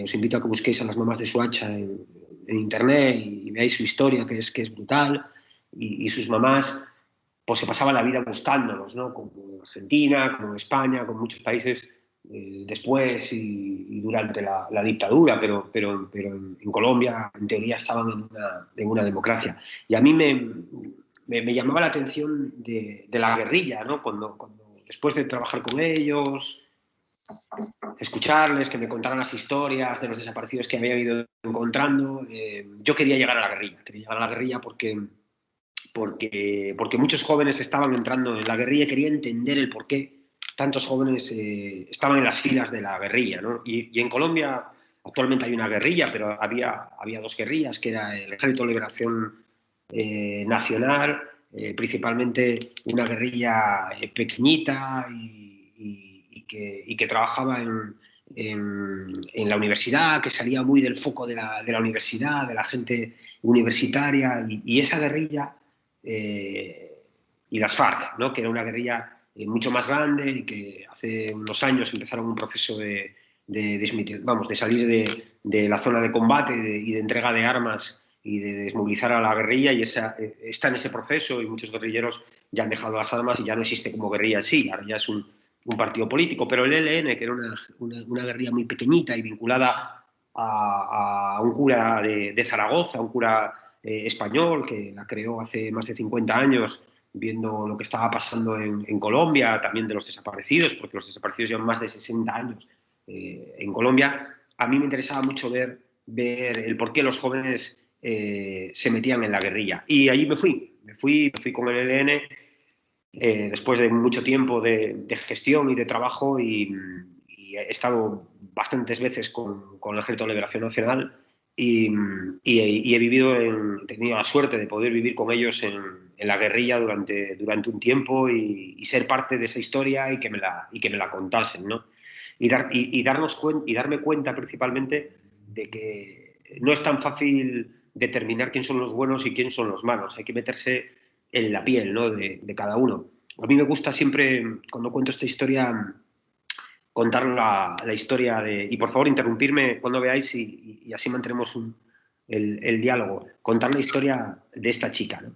Os invito a que busquéis a las mamás de Soacha en internet y veáis su historia, que es brutal. Y sus mamás pues se pasaban la vida buscándolos, ¿no? Como en Argentina, como en España, como en muchos países después y durante la dictadura, pero en Colombia, en teoría, estaban en una democracia. Y a mí me llamaba la atención de la guerrilla, ¿no? Cuando después de trabajar con ellos, escucharles, que me contaran las historias de los desaparecidos que había ido encontrando, yo quería llegar a la guerrilla. Porque muchos jóvenes estaban entrando en la guerrilla y quería entender el por qué tantos jóvenes estaban en las filas de la guerrilla, ¿no? Y en Colombia actualmente hay una guerrilla, pero había dos guerrillas, que era el Ejército de Liberación Nacional, principalmente una guerrilla pequeñita y que trabajaba en la universidad, que salía muy del foco de la universidad, de la gente universitaria, y esa guerrilla y las FARC, ¿no? Que era una guerrilla mucho más grande y que hace unos años empezaron un proceso de salir de la zona de combate y de entrega de armas y de desmovilizar a la guerrilla, y está en ese proceso, y muchos guerrilleros ya han dejado las armas y ya no existe como guerrilla en sí, ahora ya es un partido político. Pero el ELN, que era una guerrilla muy pequeñita y vinculada a un cura de Zaragoza, un cura español que la creó hace más de 50 años, viendo lo que estaba pasando en Colombia, también de los desaparecidos, porque los desaparecidos llevan más de 60 años en Colombia. A mí me interesaba mucho ver el por qué los jóvenes se metían en la guerrilla. Y allí me fui con el ELN después de mucho tiempo de gestión y de trabajo, y he estado bastantes veces con el Ejército de Liberación Nacional, y he tenido la suerte de poder vivir con ellos en la guerrilla durante un tiempo, y ser parte de esa historia, y que me la contasen, ¿no? Y darme cuenta principalmente de que no es tan fácil determinar quién son los buenos y quién son los malos. Hay que meterse en la piel, ¿no? de cada uno. A mí me gusta siempre, cuando cuento esta historia, contar la historia y por favor interrumpirme cuando veáis, y así mantenemos el diálogo. Contar la historia de esta chica, ¿no?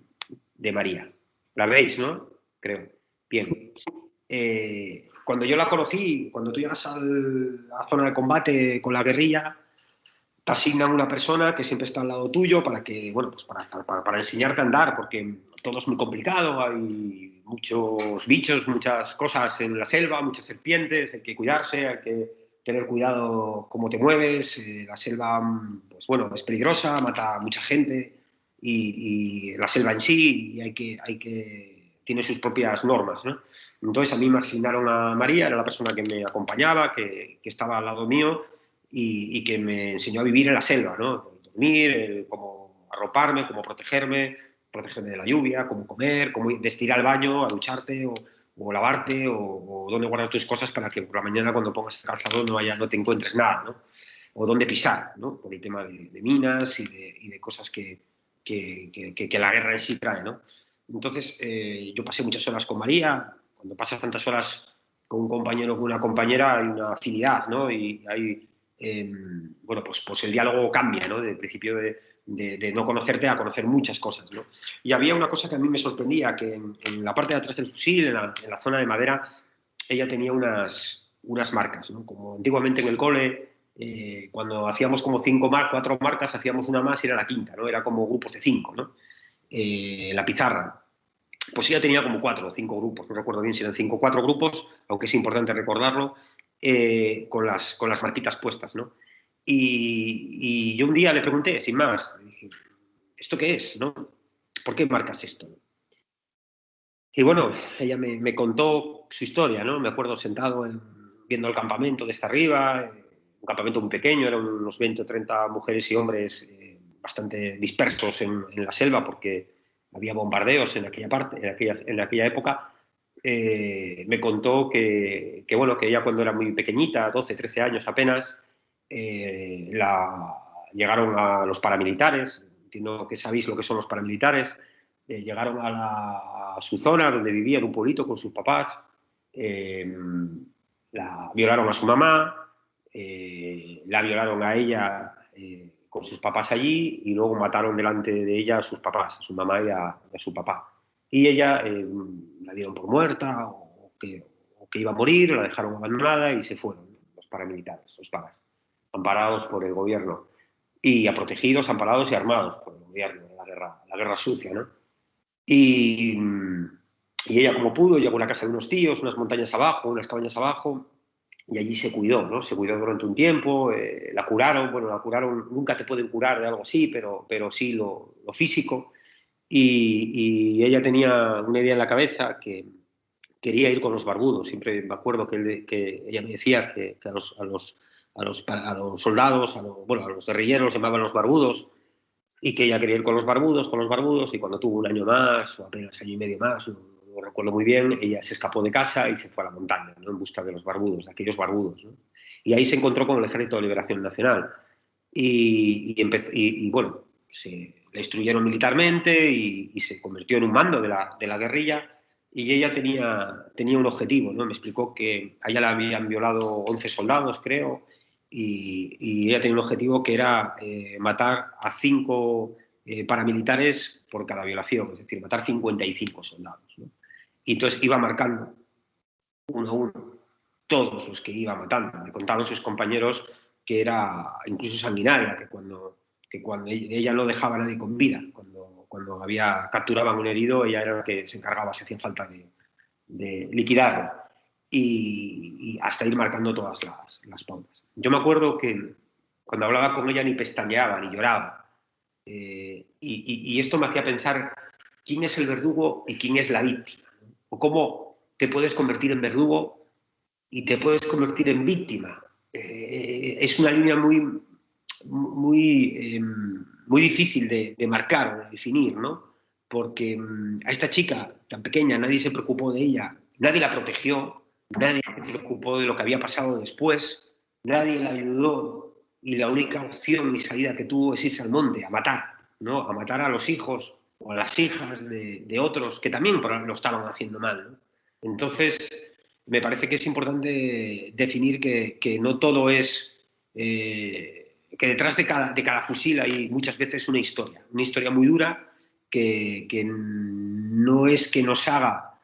De María. ¿La veis, no? Creo. Bien. Cuando yo la conocí, cuando tú llegas a la zona de combate con la guerrilla, te asignan una persona que siempre está al lado tuyo para enseñarte a andar, porque todo es muy complicado, hay muchos bichos, muchas cosas en la selva, muchas serpientes, hay que cuidarse, hay que tener cuidado cómo te mueves. La selva, pues bueno, es peligrosa, mata a mucha gente, y la selva en sí, y tiene sus propias normas, ¿no? Entonces a mí me asignaron a María, era la persona que me acompañaba, que estaba al lado mío, y que me enseñó a vivir en la selva, ¿no? Dormir, cómo arroparme, cómo protegerme de la lluvia, cómo comer, cómo ir al baño, a ducharte, o lavarte, o dónde guardar tus cosas para que por la mañana, cuando pongas el calzado, no te encuentres nada, ¿no? O dónde pisar, ¿no? Por el tema de minas y de cosas que la guerra en sí trae, ¿no? Entonces, yo pasé muchas horas con María. Cuando pasas tantas horas con un compañero o con una compañera, hay una afinidad, ¿no? Y hay, bueno, pues el diálogo cambia, ¿no? Del principio de no conocerte a conocer muchas cosas, ¿no? Y había una cosa que a mí me sorprendía, que en la parte de atrás del fusil, en la zona de madera, ella tenía unas marcas, ¿no? Como antiguamente en el cole, cuando hacíamos como 4 marcas, hacíamos una más y era la quinta, ¿no? Era como grupos de 5, ¿no? La pizarra. Pues ella tenía como 4 o 5 grupos, no recuerdo bien si eran 5 o 4 grupos, aunque es importante recordarlo, con las marquitas puestas, ¿no? Y yo un día le pregunté, sin más, le dije, ¿esto qué es, no? ¿Por qué marcas esto? Y bueno, ella me contó su historia, ¿no? Me acuerdo sentado viendo el campamento desde arriba, un campamento muy pequeño, eran unos 20 o 30 mujeres y hombres bastante dispersos en la selva, porque había bombardeos en aquella época. Me contó que ella, cuando era muy pequeñita, 12, 13 años apenas, llegaron a los paramilitares. Entiendo que sabéis lo que son los paramilitares. Llegaron a su zona donde vivía, en un pueblito, con sus papás. La violaron a su mamá, la violaron a ella con sus papás allí, y luego mataron delante de ella a sus papás, a su mamá y a su papá. Y ella la dieron por muerta, o que iba a morir, la dejaron abandonada, y se fueron los paramilitares, los paras, amparados por el gobierno, y protegidos, amparados y armados por el gobierno, la guerra sucia, ¿no? Y ella, como pudo, llegó a una casa de unos tíos, unas montañas abajo, unas cabañas abajo, y allí se cuidó, ¿no? Se cuidó durante un tiempo, la curaron, nunca te pueden curar de algo así, pero sí lo físico. Y ella tenía una idea en la cabeza, que quería ir con los barbudos. Siempre me acuerdo que ella me decía que a los soldados, a los guerrilleros los llamaban los barbudos, y que ella quería ir con los barbudos, y cuando tuvo un año más, o apenas año y medio más, no recuerdo muy bien, ella se escapó de casa y se fue a la montaña, ¿no? En busca de los barbudos, de aquellos barbudos, ¿no? Y ahí se encontró con el Ejército de Liberación Nacional. Y bueno, le instruyeron militarmente y se convirtió en un mando de la guerrilla. Y ella tenía un objetivo, ¿no? Me explicó que a ella la habían violado 11 soldados, creo, y ella tenía un objetivo que era matar a 5 paramilitares por cada violación, es decir, matar 55 soldados, ¿no? Y entonces iba marcando uno a uno todos los que iba matando. Me contaban sus compañeros que era incluso sanguinaria, que cuando ella no dejaba a nadie con vida, cuando capturaban un herido, ella era la que se encargaba, si hacía falta, de liquidarlo, y hasta ir marcando todas las pautas. Yo me acuerdo que cuando hablaba con ella ni pestañeaba, ni lloraba, y esto me hacía pensar quién es el verdugo y quién es la víctima, ¿no? O cómo te puedes convertir en verdugo y te puedes convertir en víctima. Es una línea muy difícil de marcar o de definir, ¿no? Porque a esta chica tan pequeña nadie se preocupó de ella, nadie la protegió, nadie se preocupó de lo que había pasado después, nadie la ayudó, y la única opción y salida que tuvo es irse al monte a matar, ¿no? A matar a los hijos o a las hijas de otros que también lo estaban haciendo mal, ¿no? Entonces, me parece que es importante definir que no todo es... que detrás de cada fusil hay muchas veces una historia muy dura que no es que nos haga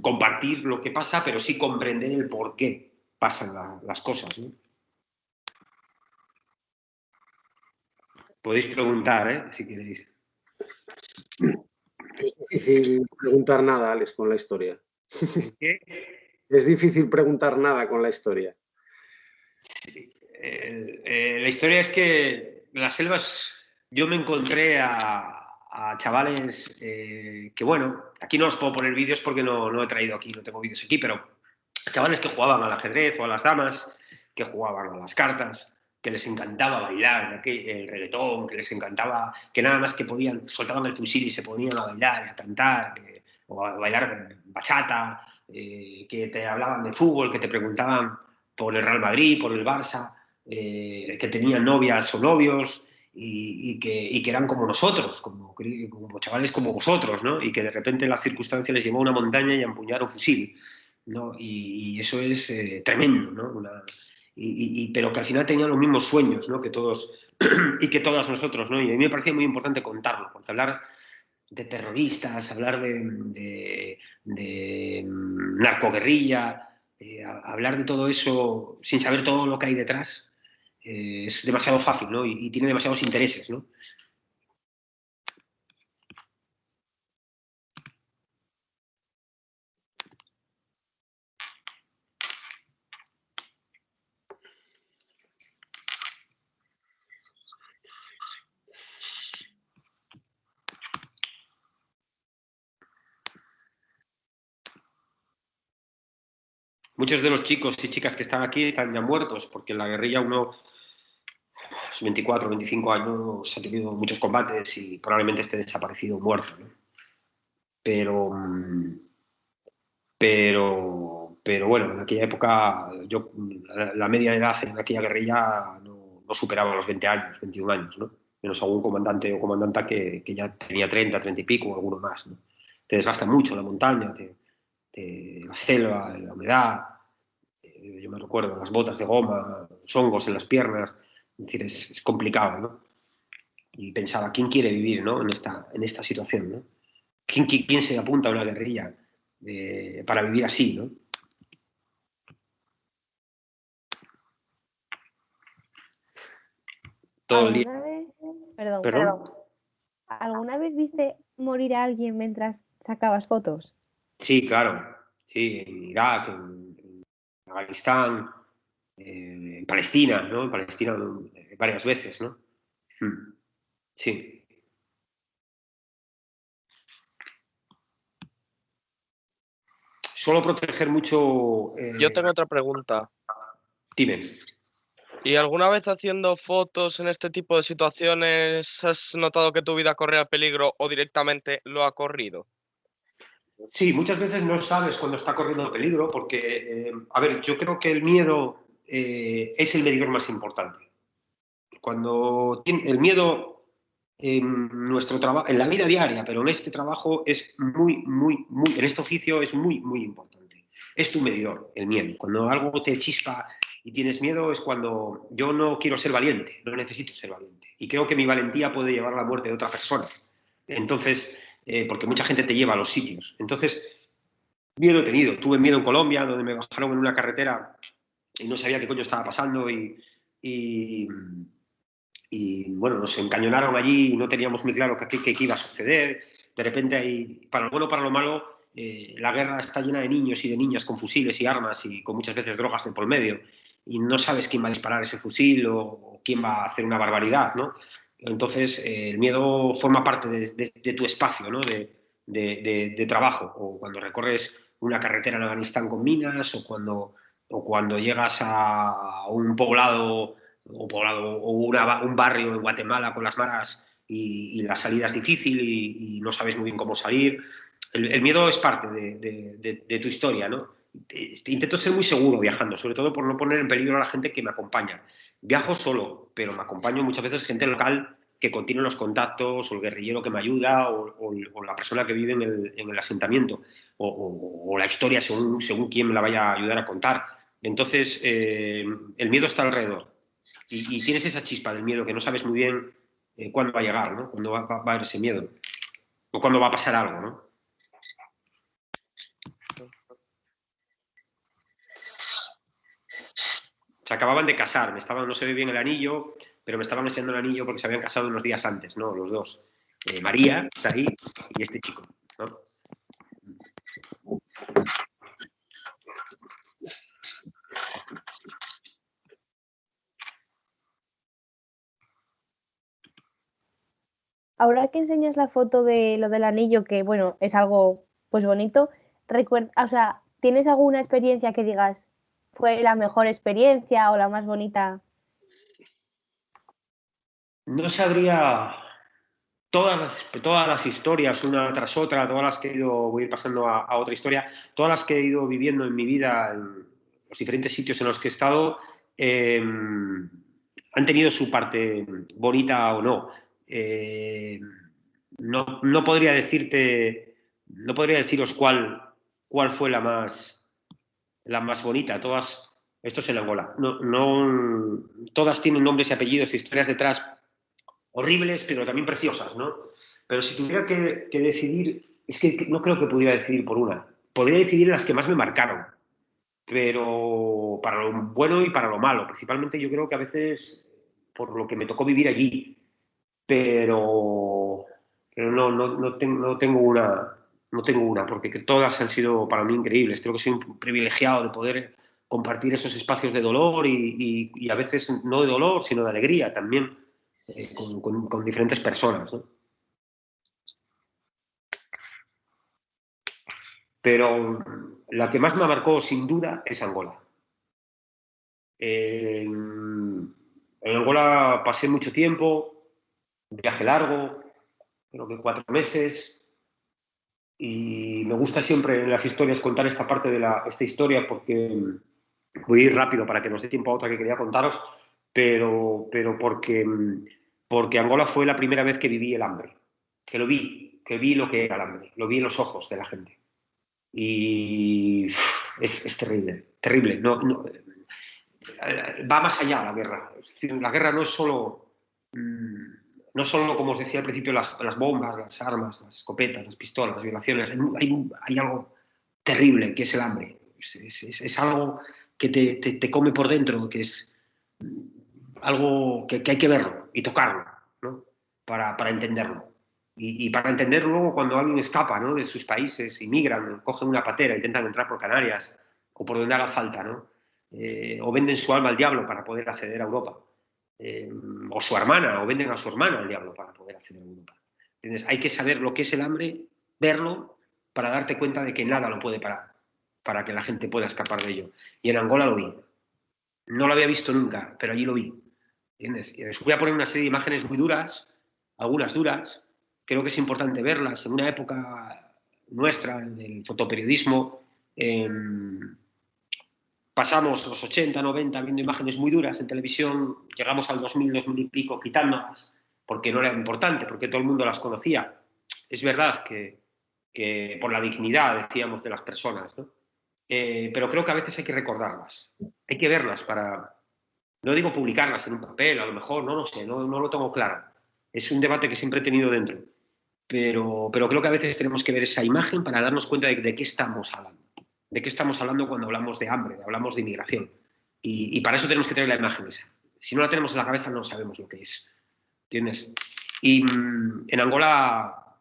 compartir lo que pasa, pero sí comprender el por qué pasan las cosas, ¿no? Podéis preguntar, si queréis. Es difícil preguntar nada, Alex, con la historia. ¿Qué? Es difícil preguntar nada con la historia. Sí. La historia es que en las selvas yo me encontré a chavales que, bueno, aquí no os puedo poner vídeos porque no he traído aquí, no tengo vídeos aquí, pero chavales que jugaban al ajedrez o a las damas, que jugaban a las cartas, que les encantaba bailar el reggaetón, que les encantaba, que nada más que podían, soltaban el fusil y se ponían a bailar y a cantar, o a bailar bachata, que te hablaban de fútbol, que te preguntaban por el Real Madrid, por el Barça, que tenían novias o novios y que eran como nosotros, como chavales como vosotros, ¿no? Y que de repente la circunstancia les llevó a una montaña y a empuñar un fusil, ¿no? Y eso es tremendo, ¿no? Pero que al final tenían los mismos sueños, ¿no? Que todos y que todas nosotros, ¿no? Y a mí me parecía muy importante contarlo, porque hablar de terroristas, hablar de narcoguerrilla, hablar de todo eso sin saber todo lo que hay detrás, es demasiado fácil, ¿no? Y tiene demasiados intereses, ¿no? Muchos de los chicos y chicas que están aquí están ya muertos, porque en la guerrilla uno, 24, 25 años, ha tenido muchos combates y probablemente esté desaparecido o muerto, ¿no? Pero bueno, en aquella época la media edad en aquella guerrilla no superaba los 20 años, 21 años, ¿no? Menos algún comandante o comandanta que ya tenía 30, 30 y pico, o alguno más, ¿no? Te desgasta mucho la montaña, la selva, la humedad. Yo me recuerdo las botas de goma, los hongos en las piernas. Es decir, es complicado, ¿no? Y pensaba, ¿quién quiere vivir, ¿no? en esta situación, ¿no? ¿Quién se apunta a una guerrilla para vivir así, ¿no? Todo el día. Perdón. ¿Alguna vez viste morir a alguien mientras sacabas fotos? Sí, claro. Sí, en Irak, en Afganistán, en Palestina, ¿no? En Palestina varias veces, ¿no? Sí. Suelo proteger mucho... Yo tengo otra pregunta. Dime. ¿Y alguna vez haciendo fotos en este tipo de situaciones has notado que tu vida corría peligro o directamente lo ha corrido? Sí, muchas veces no sabes cuando está corriendo peligro porque, a ver, yo creo que el miedo es el medidor más importante. Cuando el miedo en nuestro trabajo, en la vida diaria, pero en este trabajo es en este oficio es muy importante. Es tu medidor, el miedo. Cuando algo te chispa y tienes miedo es cuando yo no quiero ser valiente, no necesito ser valiente. Y creo que mi valentía puede llevar a la muerte de otra persona. Entonces, porque mucha gente te lleva a los sitios. Entonces, miedo he tenido. Tuve miedo en Colombia, donde me bajaron en una carretera y no sabía qué coño estaba pasando y bueno, nos encañonaron allí y no teníamos muy claro qué iba a suceder. De repente, para lo bueno o para lo malo, la guerra está llena de niños y de niñas con fusiles y armas y con muchas veces drogas de por medio. Y no sabes quién va a disparar ese fusil o quién va a hacer una barbaridad, ¿no? Entonces, el miedo forma parte de tu espacio, ¿no? de trabajo. O cuando recorres una carretera en Afganistán con minas, o cuando llegas a un poblado o un barrio en Guatemala con las maras y la salida es difícil y no sabes muy bien cómo salir. El miedo es parte de tu historia, ¿no? Intento ser muy seguro viajando, sobre todo por no poner en peligro a la gente que me acompaña. Viajo solo, pero me acompaño muchas veces gente local que contiene los contactos, o el guerrillero que me ayuda, o la persona que vive en el asentamiento, o la historia según quién me la vaya a ayudar a contar. Entonces, el miedo está alrededor. Y tienes esa chispa del miedo que no sabes muy bien cuándo va a llegar, ¿no? Cuándo va a haber ese miedo. O cuándo va a pasar algo, ¿no? Se acababan de casar, no se ve bien el anillo, pero me estaban enseñando el anillo porque se habían casado unos días antes, ¿no? Los dos. María, está ahí, y este chico, ¿no? Ahora que enseñas la foto de lo del anillo, que bueno, es algo pues bonito, o sea, ¿tienes alguna experiencia que digas fue la mejor experiencia o la más bonita? No sabría todas las historias, una tras otra, todas las que voy a ir pasando a otra historia, todas las que he ido viviendo en mi vida, en los diferentes sitios en los que he estado, han tenido su parte bonita o no. No podría deciros cuál fue la más bonita. Esto es en Angola. Todas tienen nombres y apellidos e historias detrás horribles, pero también preciosas, ¿no? Pero si tuviera que decidir, es que no creo que pudiera decidir por una. Podría decidir las que más me marcaron, pero para lo bueno y para lo malo. Principalmente yo creo que a veces por lo que me tocó vivir allí, pero no tengo una, porque todas han sido para mí increíbles. Creo que soy un privilegiado de poder compartir esos espacios de dolor y a veces no de dolor, sino de alegría también con diferentes personas, ¿no? Pero la que más me marcó sin duda es Angola. En Angola pasé mucho tiempo, un viaje largo, creo que 4 meses, y me gusta siempre en las historias contar esta parte de esta historia porque voy a ir rápido para que nos dé tiempo a otra que quería contaros, pero porque Angola fue la primera vez que viví el hambre, que vi lo que era el hambre, lo vi en los ojos de la gente. Y es terrible, terrible. Va más allá la guerra. Es decir, la guerra no es solo, como os decía al principio, las bombas, las armas, las escopetas, las pistolas, las violaciones. Hay algo terrible que es el hambre. Es algo que te come por dentro, que es algo que hay que verlo y tocarlo, ¿no? para entenderlo. Y para entender luego cuando alguien escapa, ¿no?, de sus países, inmigran, cogen una patera, intentan entrar por Canarias o por donde haga falta, ¿no? O venden su alma al diablo para poder acceder a Europa. O su hermana, o venden a su hermana al diablo para poder acceder a Europa. ¿Entiendes? Hay que saber lo que es el hambre, verlo, para darte cuenta de que nada lo puede parar, para que la gente pueda escapar de ello. Y en Angola lo vi. No lo había visto nunca, pero allí lo vi. ¿Entiendes? Y os voy a poner una serie de imágenes muy duras, algunas duras. Creo que es importante verlas en una época nuestra, del fotoperiodismo, pasamos los 80, 90 viendo imágenes muy duras en televisión, llegamos al 2000, 2000 y pico quitándolas, porque no era importante, porque todo el mundo las conocía. Es verdad que por la dignidad, decíamos, de las personas, ¿no? Pero creo que a veces hay que recordarlas, hay que verlas para, no digo publicarlas en un papel, a lo mejor, no lo sé, no lo tengo claro. Es un debate que siempre he tenido dentro, pero creo que a veces tenemos que ver esa imagen para darnos cuenta de qué estamos hablando. ¿De qué estamos hablando cuando hablamos de hambre, hablamos de inmigración? Y para eso tenemos que tener la imagen esa. Si no la tenemos en la cabeza no sabemos lo que es. ¿Entiendes? Y en Angola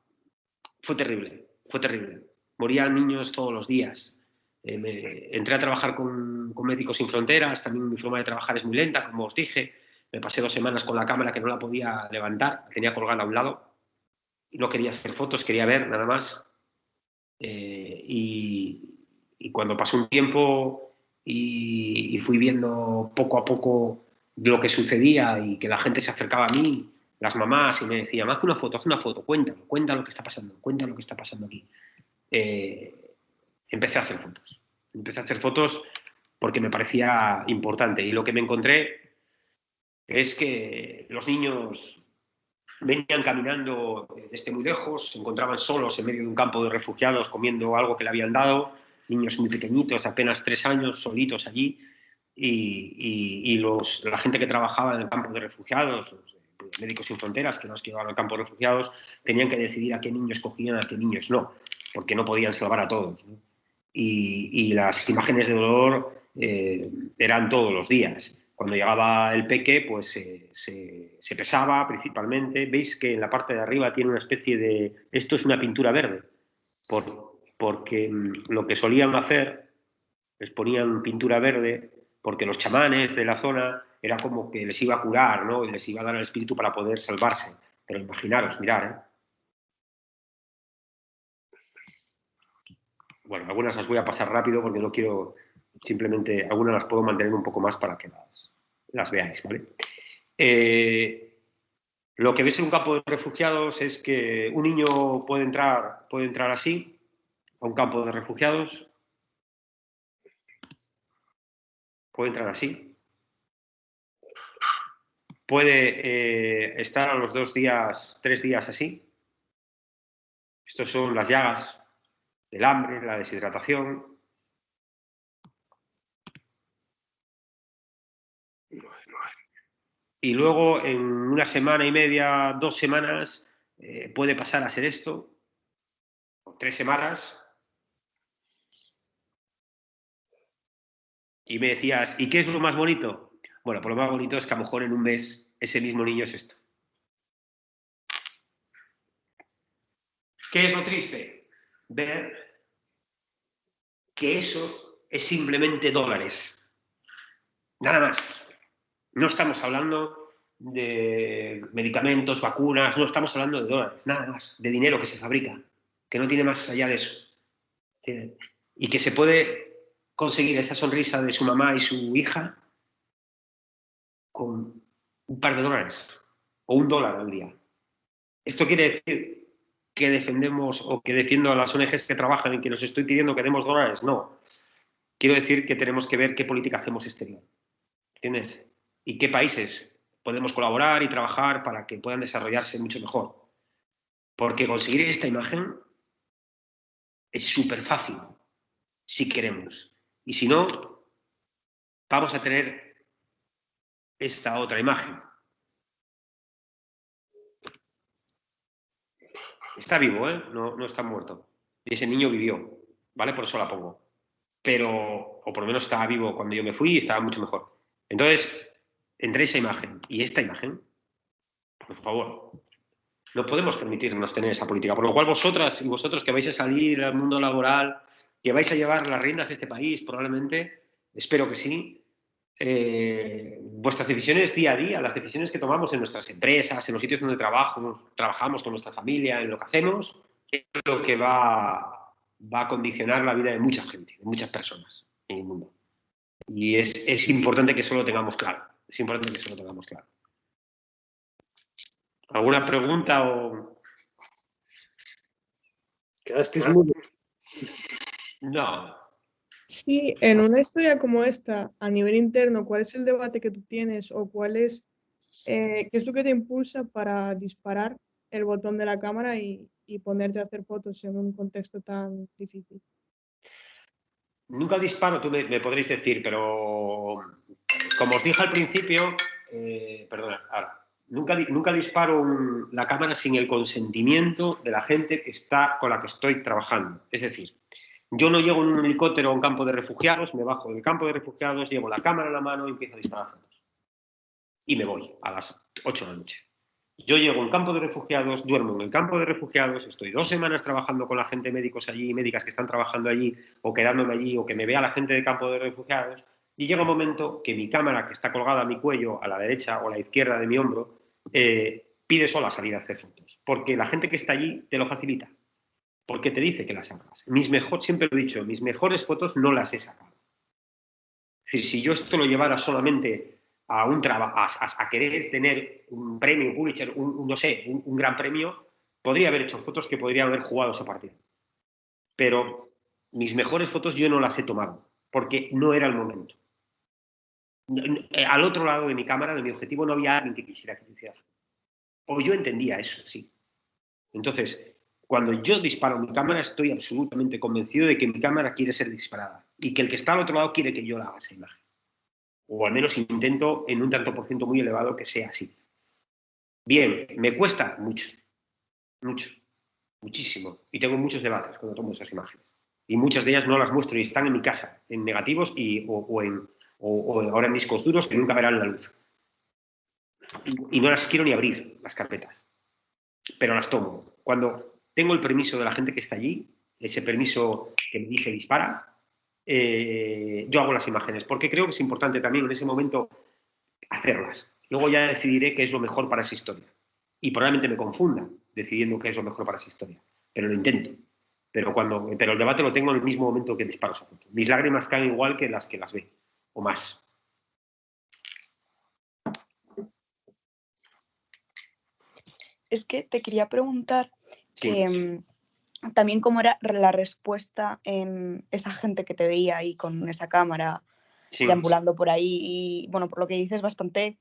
fue terrible, fue terrible. Morían niños todos los días. Entré a trabajar con Médicos Sin Fronteras, también mi forma de trabajar es muy lenta, como os dije. Me pasé 2 semanas con la cámara que no la podía levantar, la tenía colgada a un lado. Y no quería hacer fotos, quería ver nada más. Y cuando pasó un tiempo y fui viendo poco a poco lo que sucedía y que la gente se acercaba a mí, las mamás, y me decían, haz una foto, cuenta lo que está pasando, cuenta lo que está pasando aquí. Empecé a hacer fotos. Empecé a hacer fotos porque me parecía importante. Y lo que me encontré es que los niños venían caminando desde muy lejos, se encontraban solos en medio de un campo de refugiados comiendo algo que le habían dado, niños muy pequeñitos, apenas 3 años, solitos allí, y la gente que trabajaba en el campo de refugiados, los Médicos Sin Fronteras, que los que iban al campo de refugiados, tenían que decidir a qué niños cogían, a qué niños no, porque no podían salvar a todos, ¿no? Y las imágenes de dolor eran todos los días. Cuando llegaba el peque, pues se pesaba principalmente. Veis que en la parte de arriba tiene una especie de... Esto es una pintura verde, porque lo que solían hacer, les ponían pintura verde, porque los chamanes de la zona era como que les iba a curar, ¿no? Y les iba a dar el espíritu para poder salvarse. Pero imaginaros, mirar, Bueno, algunas las voy a pasar rápido porque no quiero... Simplemente, algunas las puedo mantener un poco más para que las veáis, ¿vale? Lo que ves en un campo de refugiados es que un niño puede entrar así a un campo de refugiados, puede entrar así, puede estar a los 2 días, 3 días así. Estos son las llagas del hambre, la deshidratación. Y luego en 1 semana y media, 2 semanas, puede pasar a ser esto, o 3 semanas. Y me decías, ¿y qué es lo más bonito? Bueno, pues lo más bonito es que a lo mejor en un mes ese mismo niño es esto. ¿Qué es lo triste? Ver que eso es simplemente dólares. Nada más. No estamos hablando de medicamentos, vacunas, no estamos hablando de dólares, nada más, de dinero que se fabrica, que no tiene más allá de eso. Y que se puede conseguir esa sonrisa de su mamá y su hija con un par de dólares o $1 al día. Esto quiere decir que defendemos o que defiendo a las ONGs que trabajan en que nos estoy pidiendo que demos dólares. No. Quiero decir que tenemos que ver qué política hacemos exterior. ¿Entiendes? Y qué países podemos colaborar y trabajar para que puedan desarrollarse mucho mejor. Porque conseguir esta imagen es súper fácil, si queremos. Y si no, vamos a tener esta otra imagen. Está vivo, ¿eh? No está muerto. Y ese niño vivió, ¿vale? Por eso la pongo. Pero, o por lo menos estaba vivo cuando yo me fui y estaba mucho mejor. Entonces, entre esa imagen y esta imagen, por favor, no podemos permitirnos tener esa política. Por lo cual vosotras y vosotros que vais a salir al mundo laboral, que vais a llevar las riendas de este país, probablemente, espero que sí, vuestras decisiones día a día, las decisiones que tomamos en nuestras empresas, en los sitios donde trabajamos con nuestra familia, en lo que hacemos, es lo que va a condicionar la vida de mucha gente, de muchas personas en el mundo. Y es importante que eso lo tengamos claro. Es importante que eso lo tengamos claro. ¿Alguna pregunta o...? Quedasteis muy... No. Sí, en una historia como esta, a nivel interno, ¿cuál es el debate que tú tienes o qué es lo que te impulsa para disparar el botón de la cámara y ponerte a hacer fotos en un contexto tan difícil? Nunca disparo, tú me podréis decir, pero como os dije al principio, perdona, ahora, nunca disparo la cámara sin el consentimiento de la gente con la que estoy trabajando. Es decir, yo no llego en un helicóptero a un campo de refugiados, me bajo del campo de refugiados, llevo la cámara en la mano y empiezo a disparar fotos. Y me voy a las 8 de la noche. Yo llego a un campo de refugiados, duermo en el campo de refugiados, estoy 2 semanas trabajando con la gente, médicos allí, médicas que están trabajando allí, o quedándome allí, o que me vea la gente del campo de refugiados, y llega un momento que mi cámara, que está colgada a mi cuello, a la derecha o a la izquierda de mi hombro, pide sola salir a hacer fotos, porque la gente que está allí te lo facilita, porque te dice que las hagas. Siempre lo he dicho, mis mejores fotos no las he sacado. Es decir, si yo esto lo llevara solamente a un trabajo, a querer tener un premio, un Pulitzer, no sé, un gran premio, podría haber hecho fotos que podría haber jugado ese partido. Pero mis mejores fotos yo no las he tomado, porque no era el momento. Al otro lado de mi cámara, de mi objetivo, no había alguien que quisiera que lo hiciera. O yo entendía eso, sí. Entonces, cuando yo disparo mi cámara, estoy absolutamente convencido de que mi cámara quiere ser disparada y que el que está al otro lado quiere que yo la haga esa imagen. O al menos intento en un tanto por ciento muy elevado que sea así. Bien, me cuesta mucho, muchísimo. Y tengo muchos debates cuando tomo esas imágenes. Y muchas de ellas no las muestro y están en mi casa, en negativos o ahora en discos duros que nunca verán la luz. Y no las quiero ni abrir, las carpetas. Pero las tomo. Cuando tengo el permiso de la gente que está allí, ese permiso que me dice dispara, yo hago las imágenes. Porque creo que es importante también en ese momento hacerlas. Luego ya decidiré qué es lo mejor para esa historia. Y probablemente me confunda decidiendo qué es lo mejor para esa historia. Pero lo intento. Pero el debate lo tengo en el mismo momento que disparo esa foto. Mis lágrimas caen igual que las ve, o más. Es que te quería preguntar que también cómo era la respuesta en esa gente que te veía ahí con esa cámara deambulando por ahí. Y bueno, por lo que dices, bastante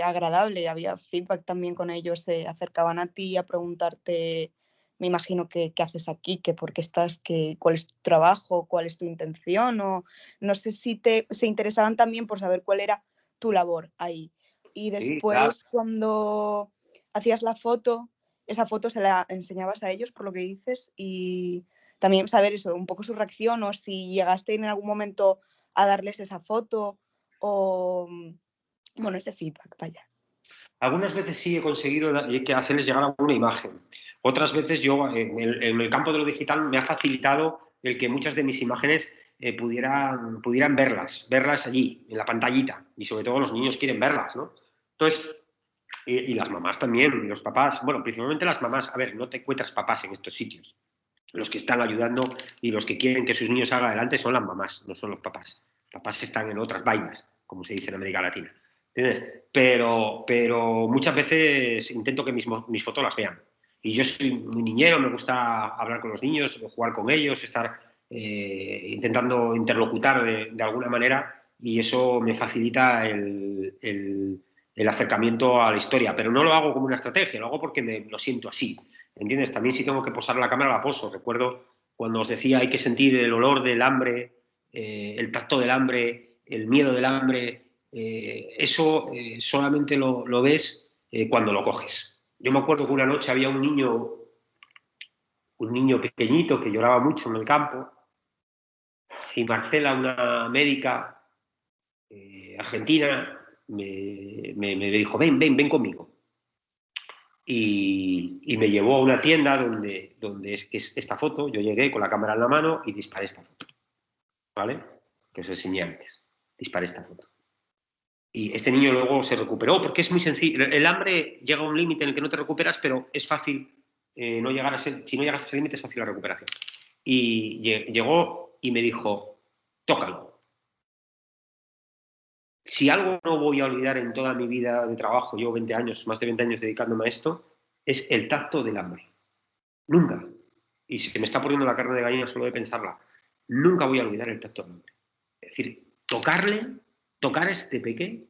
agradable. Había feedback también con ellos, se acercaban a ti a preguntarte, me imagino, qué haces aquí, que por qué estás, cuál es tu trabajo, cuál es tu intención, o no sé si se interesaban también por saber cuál era tu labor ahí. Y después, claro, cuando hacías la foto, esa foto se la enseñabas a ellos, por lo que dices, y también saber eso, un poco su reacción, o si llegaste en algún momento a darles esa foto o, bueno, ese feedback, vaya. Algunas veces sí he conseguido hacerles llegar a una imagen. Otras veces yo, en el campo de lo digital, me ha facilitado el que muchas de mis imágenes pudieran verlas allí, en la pantallita. Y sobre todo los niños quieren verlas, ¿no? Entonces, y las mamás también, y los papás. Bueno, principalmente las mamás. A ver, no te encuentras papás en estos sitios. Los que están ayudando y los que quieren que sus niños salgan adelante son las mamás, no son los papás. Los papás están en otras vainas, como se dice en América Latina. ¿Entiendes? Pero muchas veces intento que mis fotos las vean. Y yo soy muy niñero, me gusta hablar con los niños, jugar con ellos, estar intentando interlocutar de alguna manera, y eso me facilita el acercamiento a la historia. Pero no lo hago como una estrategia, lo hago porque lo siento así. ¿Entiendes? También si tengo que posar la cámara la poso. Recuerdo cuando os decía hay que sentir el olor del hambre, el tacto del hambre, el miedo del hambre. Eso solamente lo ves cuando lo coges. Yo me acuerdo que una noche había un niño pequeñito que lloraba mucho en el campo, y Marcela, una médica argentina, me dijo, ven conmigo. Y me llevó a una tienda donde es esta foto. Yo llegué con la cámara en la mano y disparé esta foto, ¿vale? Que os enseñé antes. Disparé esta foto. Y este niño luego se recuperó, porque es muy sencillo. El hambre llega a un límite en el que no te recuperas, pero es fácil si no llegas a ese límite es fácil la recuperación. Y llegó y me dijo, tócalo. Si algo no voy a olvidar en toda mi vida de trabajo, llevo 20 años, más de 20 años dedicándome a esto, es el tacto del hambre. Nunca. Y se me está poniendo la carne de gallina solo de pensarla. nunca voy a olvidar el tacto del hombre. Es decir, tocar a este peque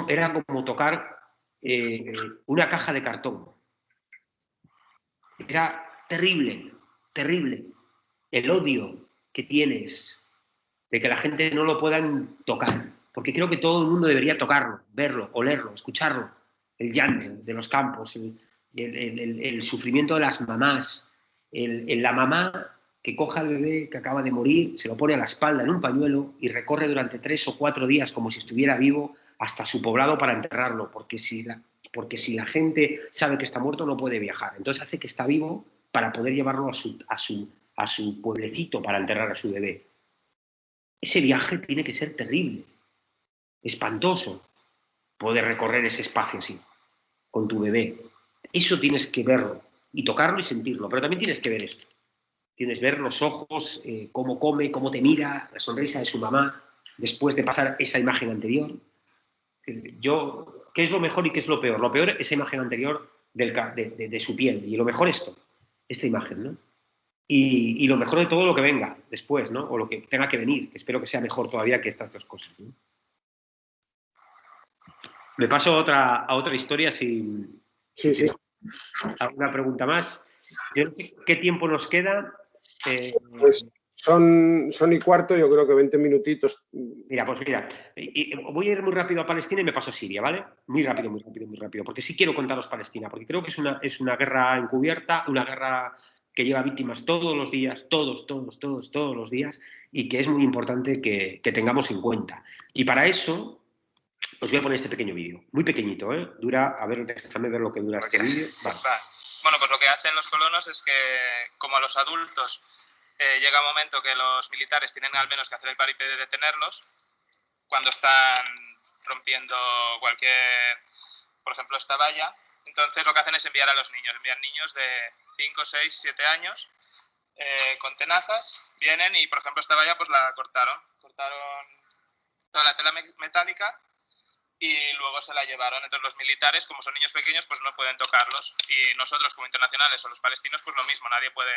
era como tocar una caja de cartón. Era terrible, terrible. El odio que tienes de que la gente no lo puedan tocar. Porque creo que todo el mundo debería tocarlo, verlo, olerlo, escucharlo. El llanto de los campos, el sufrimiento de las mamás, la mamá que coja al bebé que acaba de morir, se lo pone a la espalda en un pañuelo y recorre durante 3 o 4 días como si estuviera vivo hasta su poblado para enterrarlo, porque si la gente sabe que está muerto no puede viajar. Entonces hace que está vivo para poder llevarlo a su pueblecito para enterrar a su bebé. Ese viaje tiene que ser terrible, espantoso, poder recorrer ese espacio así, con tu bebé. Eso tienes que verlo, y tocarlo y sentirlo, pero también tienes que ver esto. Tienes que ver los ojos, cómo come, cómo te mira, la sonrisa de su mamá, después de pasar esa imagen anterior. ¿Qué es lo mejor y qué es lo peor? Lo peor es esa imagen anterior de su piel, y lo mejor esta imagen, ¿no? Y lo mejor de todo lo que venga después, ¿no? O lo que tenga que venir, que espero que sea mejor todavía que estas dos cosas, ¿no? Me paso a otra historia si ¿Alguna pregunta más? Yo no sé qué tiempo nos queda. Pues son y cuarto, yo creo que 20 minutitos. Mira, voy a ir muy rápido a Palestina y me paso a Siria, ¿vale? Muy rápido, porque sí quiero contaros Palestina, porque creo que es una guerra encubierta, una guerra que lleva víctimas todos los días, todos los días, y que es muy importante que tengamos en cuenta. Y para eso os voy a poner este pequeño vídeo, muy pequeñito, ¿eh? Dura, a ver, déjame ver lo que dura este vídeo. Vale. Bueno, pues lo que hacen los colonos es que, como a los adultos llega un momento que los militares tienen al menos que hacer el paripé de detenerlos, cuando están rompiendo por ejemplo, esta valla, entonces lo que hacen es enviar a los niños, envían niños de 5, 6, 7 años con tenazas, vienen y, por ejemplo, esta valla pues la cortaron toda la tela metálica y luego se la llevaron. Entonces los militares, como son niños pequeños, pues no pueden tocarlos, y nosotros como internacionales o los palestinos pues lo mismo, nadie puede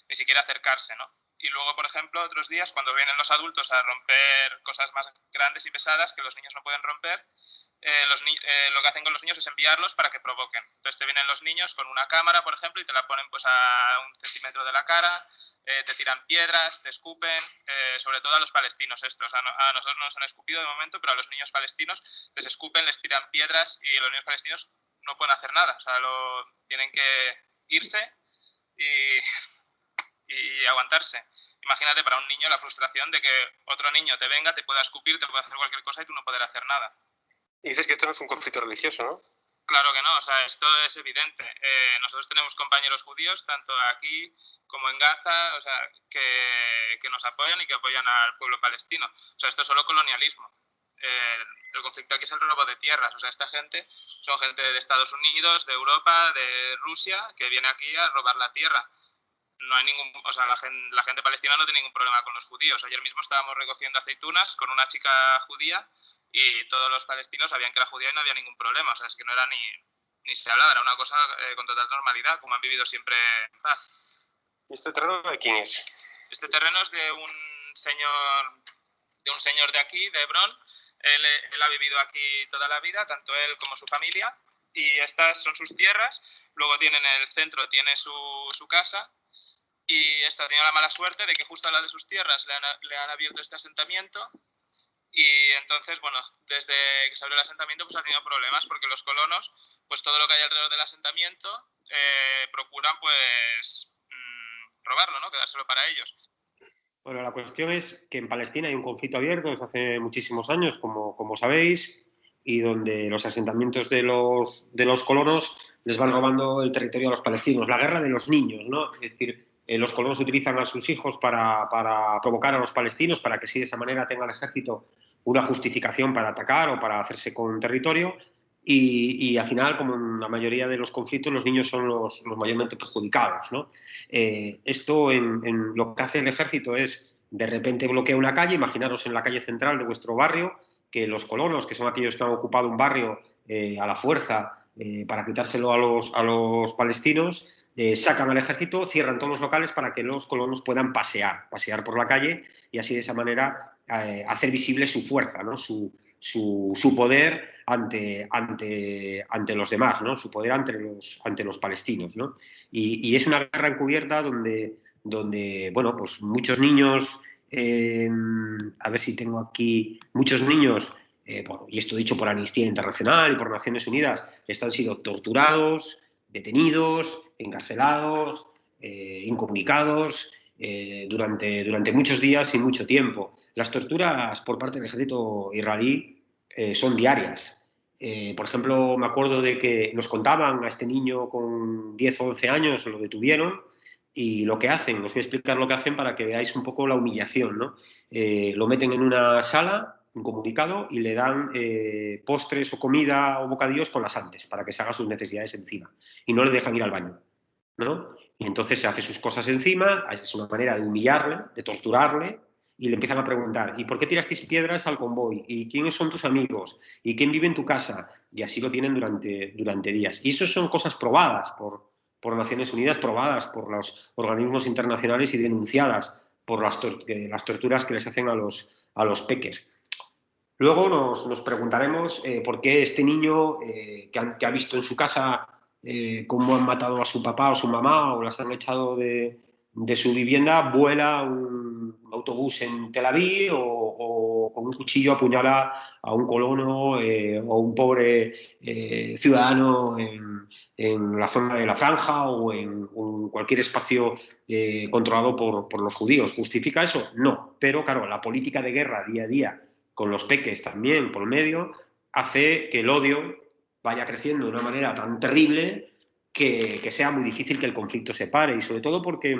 ni siquiera acercarse, ¿no? Y luego, por ejemplo, otros días cuando vienen los adultos a romper cosas más grandes y pesadas que los niños no pueden romper, lo que hacen con los niños es enviarlos para que provoquen. Entonces te vienen los niños con una cámara, por ejemplo, y te la ponen pues a 1 centímetro de la cara, te tiran piedras, te escupen, sobre todo a los palestinos estos. A nosotros nos han escupido de momento, pero a los niños palestinos les escupen, les tiran piedras y los niños palestinos no pueden hacer nada. O sea, tienen que irse y aguantarse. Imagínate para un niño la frustración de que otro niño te venga, te pueda escupir, te pueda hacer cualquier cosa y tú no poder hacer nada. Y dices que esto no es un conflicto religioso, ¿no? Claro que no, o sea, esto es evidente. Nosotros tenemos compañeros judíos, tanto aquí como en Gaza, o sea, que nos apoyan y que apoyan al pueblo palestino. O sea, esto es solo colonialismo. El conflicto aquí es el robo de tierras. O sea, esta gente son gente de Estados Unidos, de Europa, de Rusia, que viene aquí a robar la tierra. No hay o sea, la gente palestina no tiene ningún problema con los judíos. Ayer mismo estábamos recogiendo aceitunas con una chica judía y todos los palestinos sabían que era judía y no había ningún problema. O sea, es que no era ni se hablaba, era una cosa con total normalidad, como han vivido siempre en paz. ¿Y este terreno de quién es? Este terreno es de un señor de aquí, de Hebrón. Él ha vivido aquí toda la vida, tanto él como su familia, y estas son sus tierras. Luego tiene en el centro tiene su casa. Y ha tenido la mala suerte de que justo a la de sus tierras le han abierto este asentamiento, y entonces, bueno, desde que se abrió el asentamiento pues ha tenido problemas, porque los colonos, pues todo lo que hay alrededor del asentamiento procuran pues robarlo, ¿no? Quedárselo para ellos. Bueno, la cuestión es que en Palestina hay un conflicto abierto desde hace muchísimos años, como sabéis, y donde los asentamientos de los colonos les van robando el territorio a los palestinos. La guerra de los niños, ¿no? Es decir, los colonos utilizan a sus hijos para provocar a los palestinos, para que sí, de esa manera tenga el ejército una justificación para atacar o para hacerse con territorio, y al final, como en la mayoría de los conflictos, los niños son los mayormente perjudicados, ¿no? Esto en lo que hace el ejército es, de repente bloquea una calle. Imaginaros en la calle central de vuestro barrio, que los colonos, que son aquellos que han ocupado un barrio a la fuerza para quitárselo a los palestinos, sacan al ejército, cierran todos los locales para que los colonos puedan pasear por la calle y así de esa manera hacer visible su fuerza, ¿no? Su poder ante los demás, ¿no? Su poder ante los palestinos, ¿no? Y es una guerra encubierta donde bueno, pues muchos niños, a ver si tengo aquí, muchos niños, bueno, y esto dicho por Amnistía Internacional y por Naciones Unidas, están siendo torturados, detenidos, encarcelados, incomunicados durante muchos días y mucho tiempo. Las torturas por parte del ejército israelí son diarias. Por ejemplo, me acuerdo de que nos contaban a este niño con 10 o 11 años, lo detuvieron, y lo que hacen, os voy a explicar lo que hacen para que veáis un poco la humillación, ¿no? Lo meten en una sala, incomunicado, y le dan postres o comida o bocadillos con laxantes para que se haga sus necesidades encima. Y no le dejan ir al baño, ¿no? Y entonces se hace sus cosas encima, es una manera de humillarle, de torturarle, y le empiezan a preguntar, ¿y por qué tirasteis piedras al convoy? ¿Y quiénes son tus amigos? ¿Y quién vive en tu casa? Y así lo tienen durante días. Y eso son cosas probadas por Naciones Unidas, probadas por los organismos internacionales y denunciadas por las torturas que les hacen a los peques. Luego nos preguntaremos por qué este niño que ha visto en su casa cómo han matado a su papá o su mamá o las han echado de su vivienda, vuela un autobús en Tel Aviv o con un cuchillo apuñala a un colono o un pobre ciudadano en la zona de la Franja o en cualquier espacio controlado por los judíos. ¿Justifica eso? No. Pero claro, la política de guerra día a día con los peques también por medio, hace que el odio vaya creciendo de una manera tan terrible que sea muy difícil que el conflicto se pare, y sobre todo porque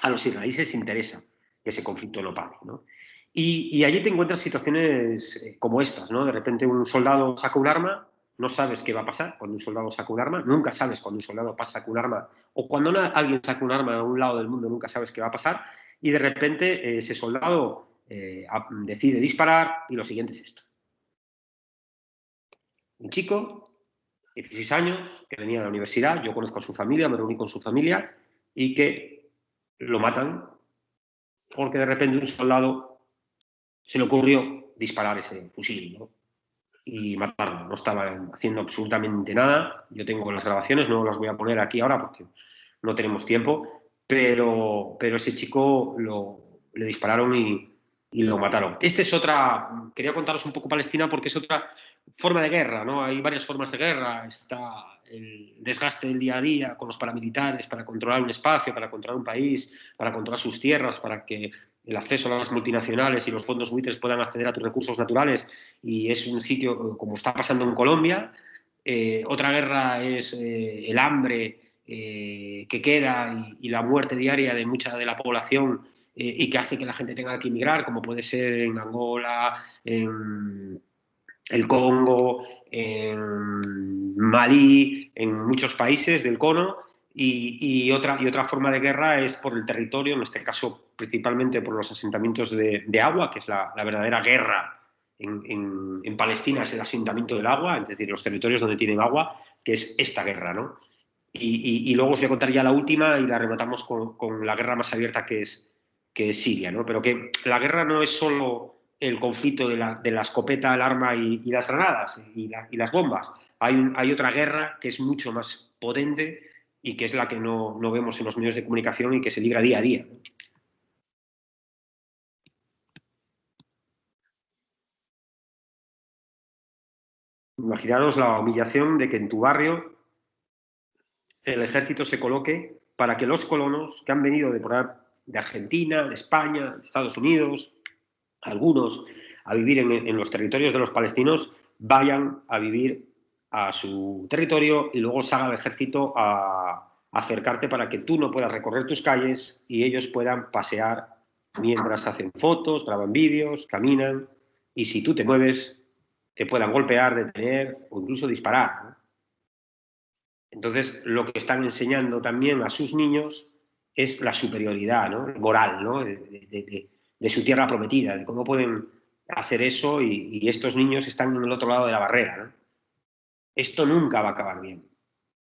a los israelíes les interesa que ese conflicto no pare, ¿no? Y allí te encuentras situaciones como estas, ¿no? De repente un soldado saca un arma, no sabes qué va a pasar cuando un soldado saca un arma, nunca sabes cuando un soldado saca un arma, o cuando alguien saca un arma a un lado del mundo nunca sabes qué va a pasar, y de repente ese soldado decide disparar y lo siguiente es esto. Un chico, 16 años, que venía a la universidad, yo conozco a su familia, me reuní con su familia, y que lo matan porque de repente un soldado se le ocurrió disparar ese fusil, ¿no? Y matarlo. No estaban haciendo absolutamente nada. Yo tengo las grabaciones, no las voy a poner aquí ahora porque no tenemos tiempo, pero ese chico le dispararon y lo mataron. Quería contaros un poco Palestina porque es otra forma de guerra, ¿no? Hay varias formas de guerra. Está el desgaste del día a día con los paramilitares para controlar un espacio, para controlar un país, para controlar sus tierras, para que el acceso a las multinacionales y los fondos buitres puedan acceder a tus recursos naturales, y es un sitio como está pasando en Colombia. Otra guerra es el hambre que queda y la muerte diaria de mucha de la población y que hace que la gente tenga que emigrar, como puede ser en Angola, en el Congo, en Malí, en muchos países del cono. Y otra forma de guerra es por el territorio, en este caso principalmente por los asentamientos de agua, que es la verdadera guerra en Palestina, es el asentamiento del agua, es decir, los territorios donde tienen agua, que es esta guerra, ¿no? Y luego os voy a contar ya la última y la rematamos con la guerra más abierta que es Siria, ¿no? Pero que la guerra no es solo el conflicto de la escopeta, el arma y las granadas y las bombas. Hay otra guerra que es mucho más potente y que es la que no vemos en los medios de comunicación y que se libra día a día, ¿no? Imaginaros la humillación de que en tu barrio el ejército se coloque para que los colonos que han venido de Argentina, de España, de Estados Unidos, algunos a vivir en los territorios de los palestinos, vayan a vivir a su territorio y luego salga el ejército a acercarte para que tú no puedas recorrer tus calles y ellos puedan pasear mientras hacen fotos, graban vídeos, caminan, y si tú te mueves te puedan golpear, detener o incluso disparar, ¿no? Entonces, lo que están enseñando también a sus niños es la superioridad, ¿no? Moral, ¿no? De su tierra prometida, de cómo pueden hacer eso, y estos niños están en el otro lado de la barrera, ¿no? Esto nunca va a acabar bien,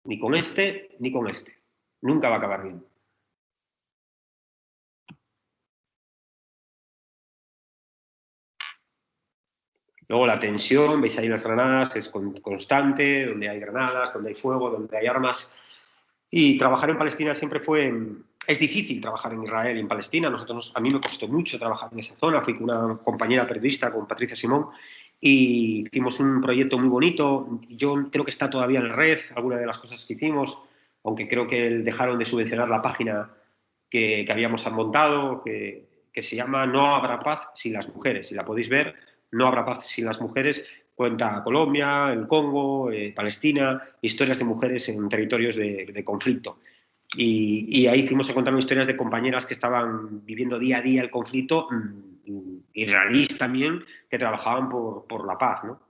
ni con este ni con este. Nunca va a acabar bien. Luego la tensión, veis ahí las granadas, es constante, donde hay granadas, donde hay fuego, donde hay armas. Y trabajar en Palestina siempre fue... Es difícil trabajar en Israel y en Palestina. A mí me costó mucho trabajar en esa zona. Fui con una compañera periodista, con Patricia Simón, y hicimos un proyecto muy bonito. Yo creo que está todavía en la red, algunas de las cosas que hicimos, aunque creo que dejaron de subvencionar la página que habíamos montado, que se llama No habrá paz sin las mujeres. Si la podéis ver, No habrá paz sin las mujeres. Cuenta Colombia, el Congo, Palestina, historias de mujeres en territorios de conflicto. Y ahí fuimos encontrando historias de compañeras que estaban viviendo día a día el conflicto, israelíes también, que trabajaban por la paz, ¿no?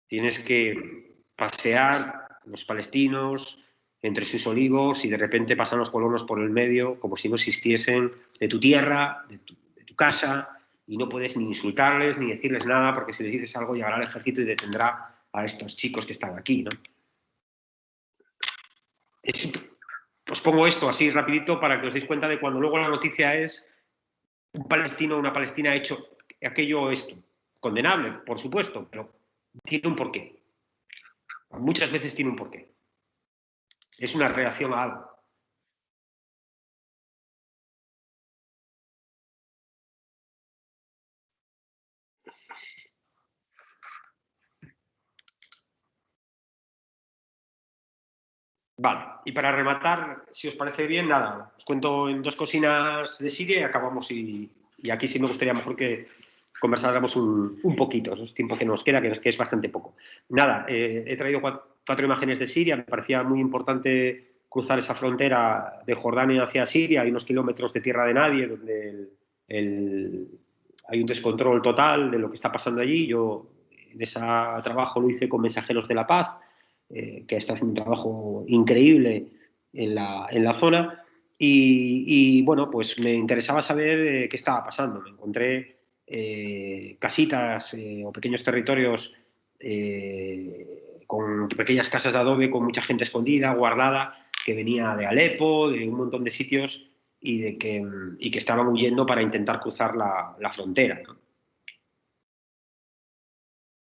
Tienes que pasear los palestinos entre sus olivos y de repente pasan los colonos por el medio como si no existiesen, de tu tierra, de tu casa, y no puedes ni insultarles ni decirles nada, porque si les dices algo llegará el ejército y detendrá a estos chicos que están aquí, ¿no? Os pongo esto así rapidito para que os deis cuenta de cuando luego la noticia es un palestino o una palestina ha hecho aquello o esto. Condenable, por supuesto, pero tiene un porqué. Muchas veces tiene un porqué. Es una reacción a algo. Vale, y para rematar, si os parece bien, nada, os cuento en dos cocinas de Siria y acabamos. Y aquí sí me gustaría mejor que conversáramos un poquito, es tiempo que nos queda, que es bastante poco. Nada, he traído cuatro imágenes de Siria, me parecía muy importante cruzar esa frontera de Jordania hacia Siria, hay unos kilómetros de tierra de nadie, donde hay un descontrol total de lo que está pasando allí. Yo en ese trabajo lo hice con Mensajeros de la Paz, que está haciendo un trabajo increíble en la zona. Y bueno, pues me interesaba saber qué estaba pasando. Me encontré casitas o pequeños territorios con pequeñas casas de adobe, con mucha gente escondida, guardada, que venía de Alepo, de un montón de sitios, y que estaban huyendo para intentar cruzar la frontera, ¿no?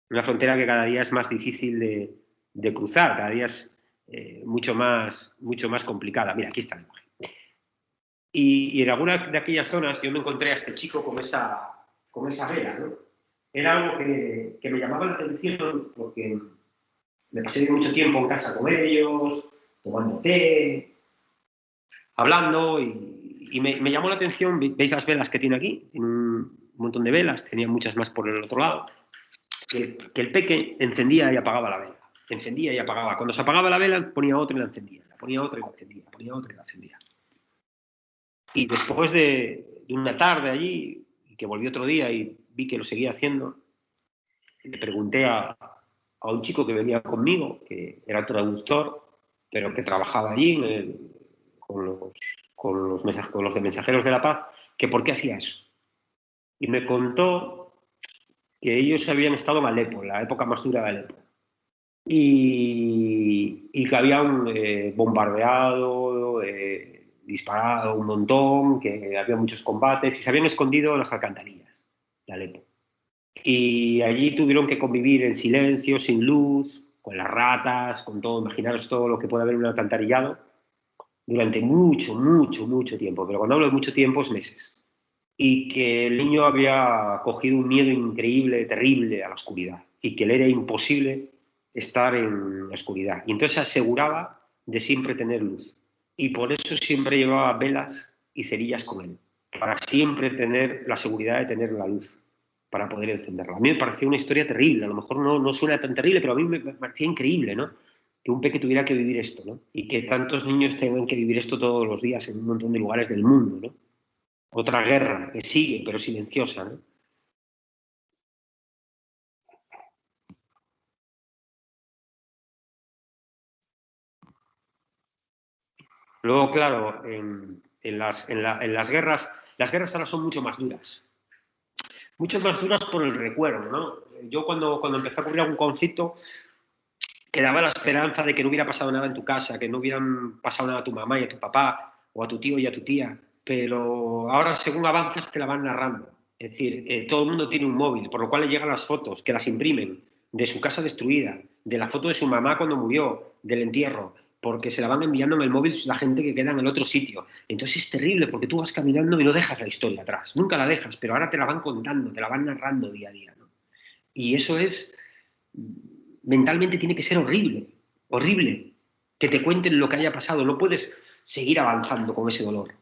Una frontera que cada día es más difícil de cruzar, cada día es mucho más complicada. Mira, aquí está la imagen. Y en alguna de aquellas zonas yo me encontré a este chico con esa vela, ¿no? Era algo que me llamaba la atención porque me pasé mucho tiempo en casa con ellos, tomando té, hablando, y me llamó la atención. ¿Veis las velas que tiene aquí? Tiene un montón de velas, tenía muchas más por el otro lado. Que el peque encendía y apagaba la vela. Encendía y apagaba. Cuando se apagaba la vela, ponía otra y la encendía. La ponía otra y la encendía. Ponía otra y la encendía. Y después de una tarde allí, que volví otro día y vi que lo seguía haciendo, le pregunté a un chico que venía conmigo, que era traductor, pero que trabajaba allí con los de Mensajeros de la Paz, que por qué hacía eso. Y me contó que ellos habían estado en Alepo, en la época más dura de Alepo, y que habían bombardeado, disparado un montón, que había muchos combates y se habían escondido en las alcantarillas de Alepo. Y allí tuvieron que convivir en silencio, sin luz, con las ratas, con todo. Imaginaros todo lo que puede haber en un alcantarillado durante mucho, mucho, mucho tiempo. Pero cuando hablo de mucho tiempo es meses. Y que el niño había cogido un miedo increíble, terrible a la oscuridad, y que le era imposible estar en la oscuridad. Y entonces se aseguraba de siempre tener luz. Y por eso siempre llevaba velas y cerillas con él, para siempre tener la seguridad de tener la luz, para poder encenderla. A mí me pareció una historia terrible, a lo mejor no suena tan terrible, pero a mí me parecía increíble, ¿no? Que un peque tuviera que vivir esto, ¿no? Y que tantos niños tengan que vivir esto todos los días en un montón de lugares del mundo, ¿no? Otra guerra que sigue, pero silenciosa, ¿no? Luego, claro, en las guerras ahora son mucho más duras. muchas más duras por el recuerdo, ¿no? Yo cuando empecé a cubrir algún conflicto, quedaba la esperanza de que no hubiera pasado nada en tu casa, que no hubieran pasado nada a tu mamá y a tu papá, o a tu tío y a tu tía, pero ahora según avanzas te la van narrando. Es decir, todo el mundo tiene un móvil, por lo cual le llegan las fotos, que las imprimen, de su casa destruida, de la foto de su mamá cuando murió, del entierro, porque se la van enviando en el móvil la gente que queda en el otro sitio. Entonces es terrible, porque tú vas caminando y no dejas la historia atrás, nunca la dejas, pero ahora te la van contando, te la van narrando día a día, ¿no? Y eso es, mentalmente tiene que ser horrible, horrible, que te cuenten lo que haya pasado, no puedes seguir avanzando con ese dolor.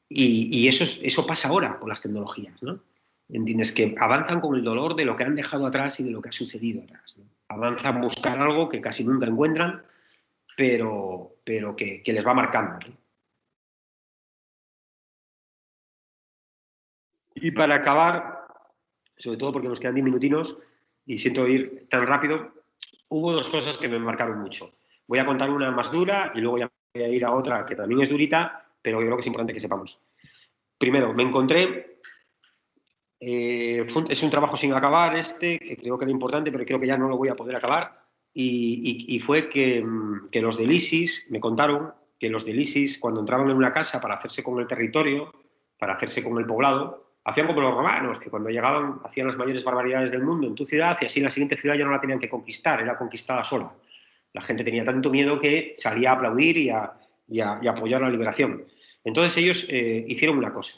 Y eso pasa ahora con las tecnologías, ¿no? ¿Entiendes? Que avanzan con el dolor de lo que han dejado atrás y de lo que ha sucedido atrás, ¿no? Avanzan a buscar algo que casi nunca encuentran, pero que les va marcando, ¿no? Y para acabar, sobre todo porque nos quedan 10 minutinos y siento ir tan rápido, hubo dos cosas que me marcaron mucho. Voy a contar una más dura y luego ya voy a ir a otra que también es durita, pero yo creo que es importante que sepamos. Primero, me encontré, es un trabajo sin acabar que creo que era importante, pero creo que ya no lo voy a poder acabar, y fue que los del ISIS me contaron que los del ISIS, cuando entraban en una casa para hacerse con el territorio, para hacerse con el poblado, hacían como los romanos, que cuando llegaban hacían las mayores barbaridades del mundo en tu ciudad y así en la siguiente ciudad ya no la tenían que conquistar, era conquistada sola. La gente tenía tanto miedo que salía a aplaudir y a apoyar la liberación. Entonces ellos hicieron una cosa.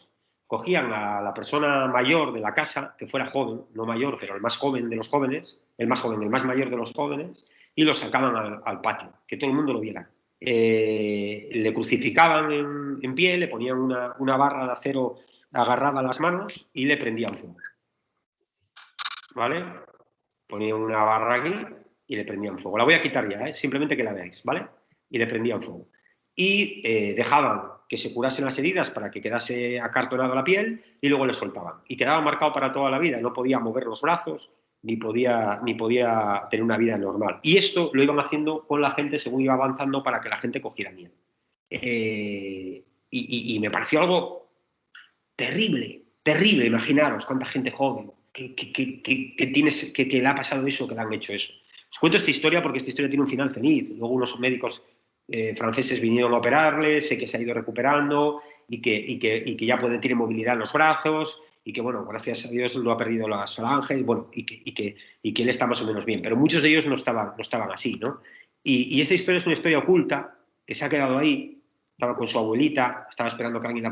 Cogían a la persona mayor de la casa, que fuera joven, no mayor, pero el más joven de los jóvenes, el más joven, el más mayor de los jóvenes, y lo sacaban al patio, que todo el mundo lo viera. Le crucificaban en pie, le ponían una barra de acero agarrada a las manos y le prendían fuego. ¿Vale? Ponían una barra aquí y le prendían fuego. La voy a quitar ya, simplemente que la veáis, ¿vale? Y le prendían fuego. Y dejaban que se curasen las heridas para que quedase acartonada la piel y luego le soltaban. Y quedaba marcado para toda la vida, no podía mover los brazos ni podía tener una vida normal. Y esto lo iban haciendo con la gente según iba avanzando para que la gente cogiera miedo. Y me pareció algo terrible, terrible. Imaginaros cuánta gente joven que le ha pasado eso, que le han hecho eso. Os cuento esta historia porque esta historia tiene un final feliz. Luego unos médicos franceses vinieron a operarle, sé que se ha ido recuperando y que ya tiene movilidad en los brazos y que, bueno, gracias a Dios no ha perdido las falanges, bueno, y que él está más o menos bien. Pero muchos de ellos no estaban así, ¿no? Y esa historia es una historia oculta que se ha quedado ahí. Estaba con su abuelita, estaba esperando que alguien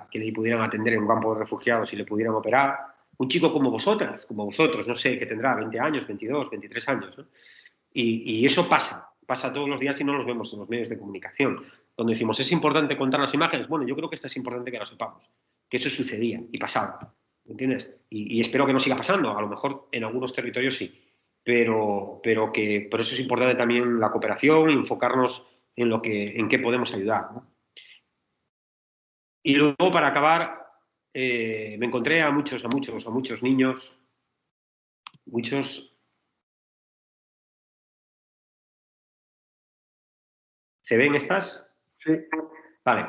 que le pudieran atender en un campo de refugiados y le pudieran operar. Un chico como vosotros, no sé, que tendrá 20 años, 22, 23 años, ¿no? Y eso pasa todos los días y no los vemos en los medios de comunicación. Donde decimos, ¿es importante contar las imágenes? Bueno, yo creo que esto es importante que lo sepamos, que eso sucedía y pasaba, ¿entiendes? Y espero que no siga pasando, a lo mejor en algunos territorios sí, pero que por eso es importante también la cooperación y enfocarnos en qué podemos ayudar, ¿no? Y luego, para acabar, me encontré a muchos niños, muchos... ¿Se ven estas? Sí. Vale.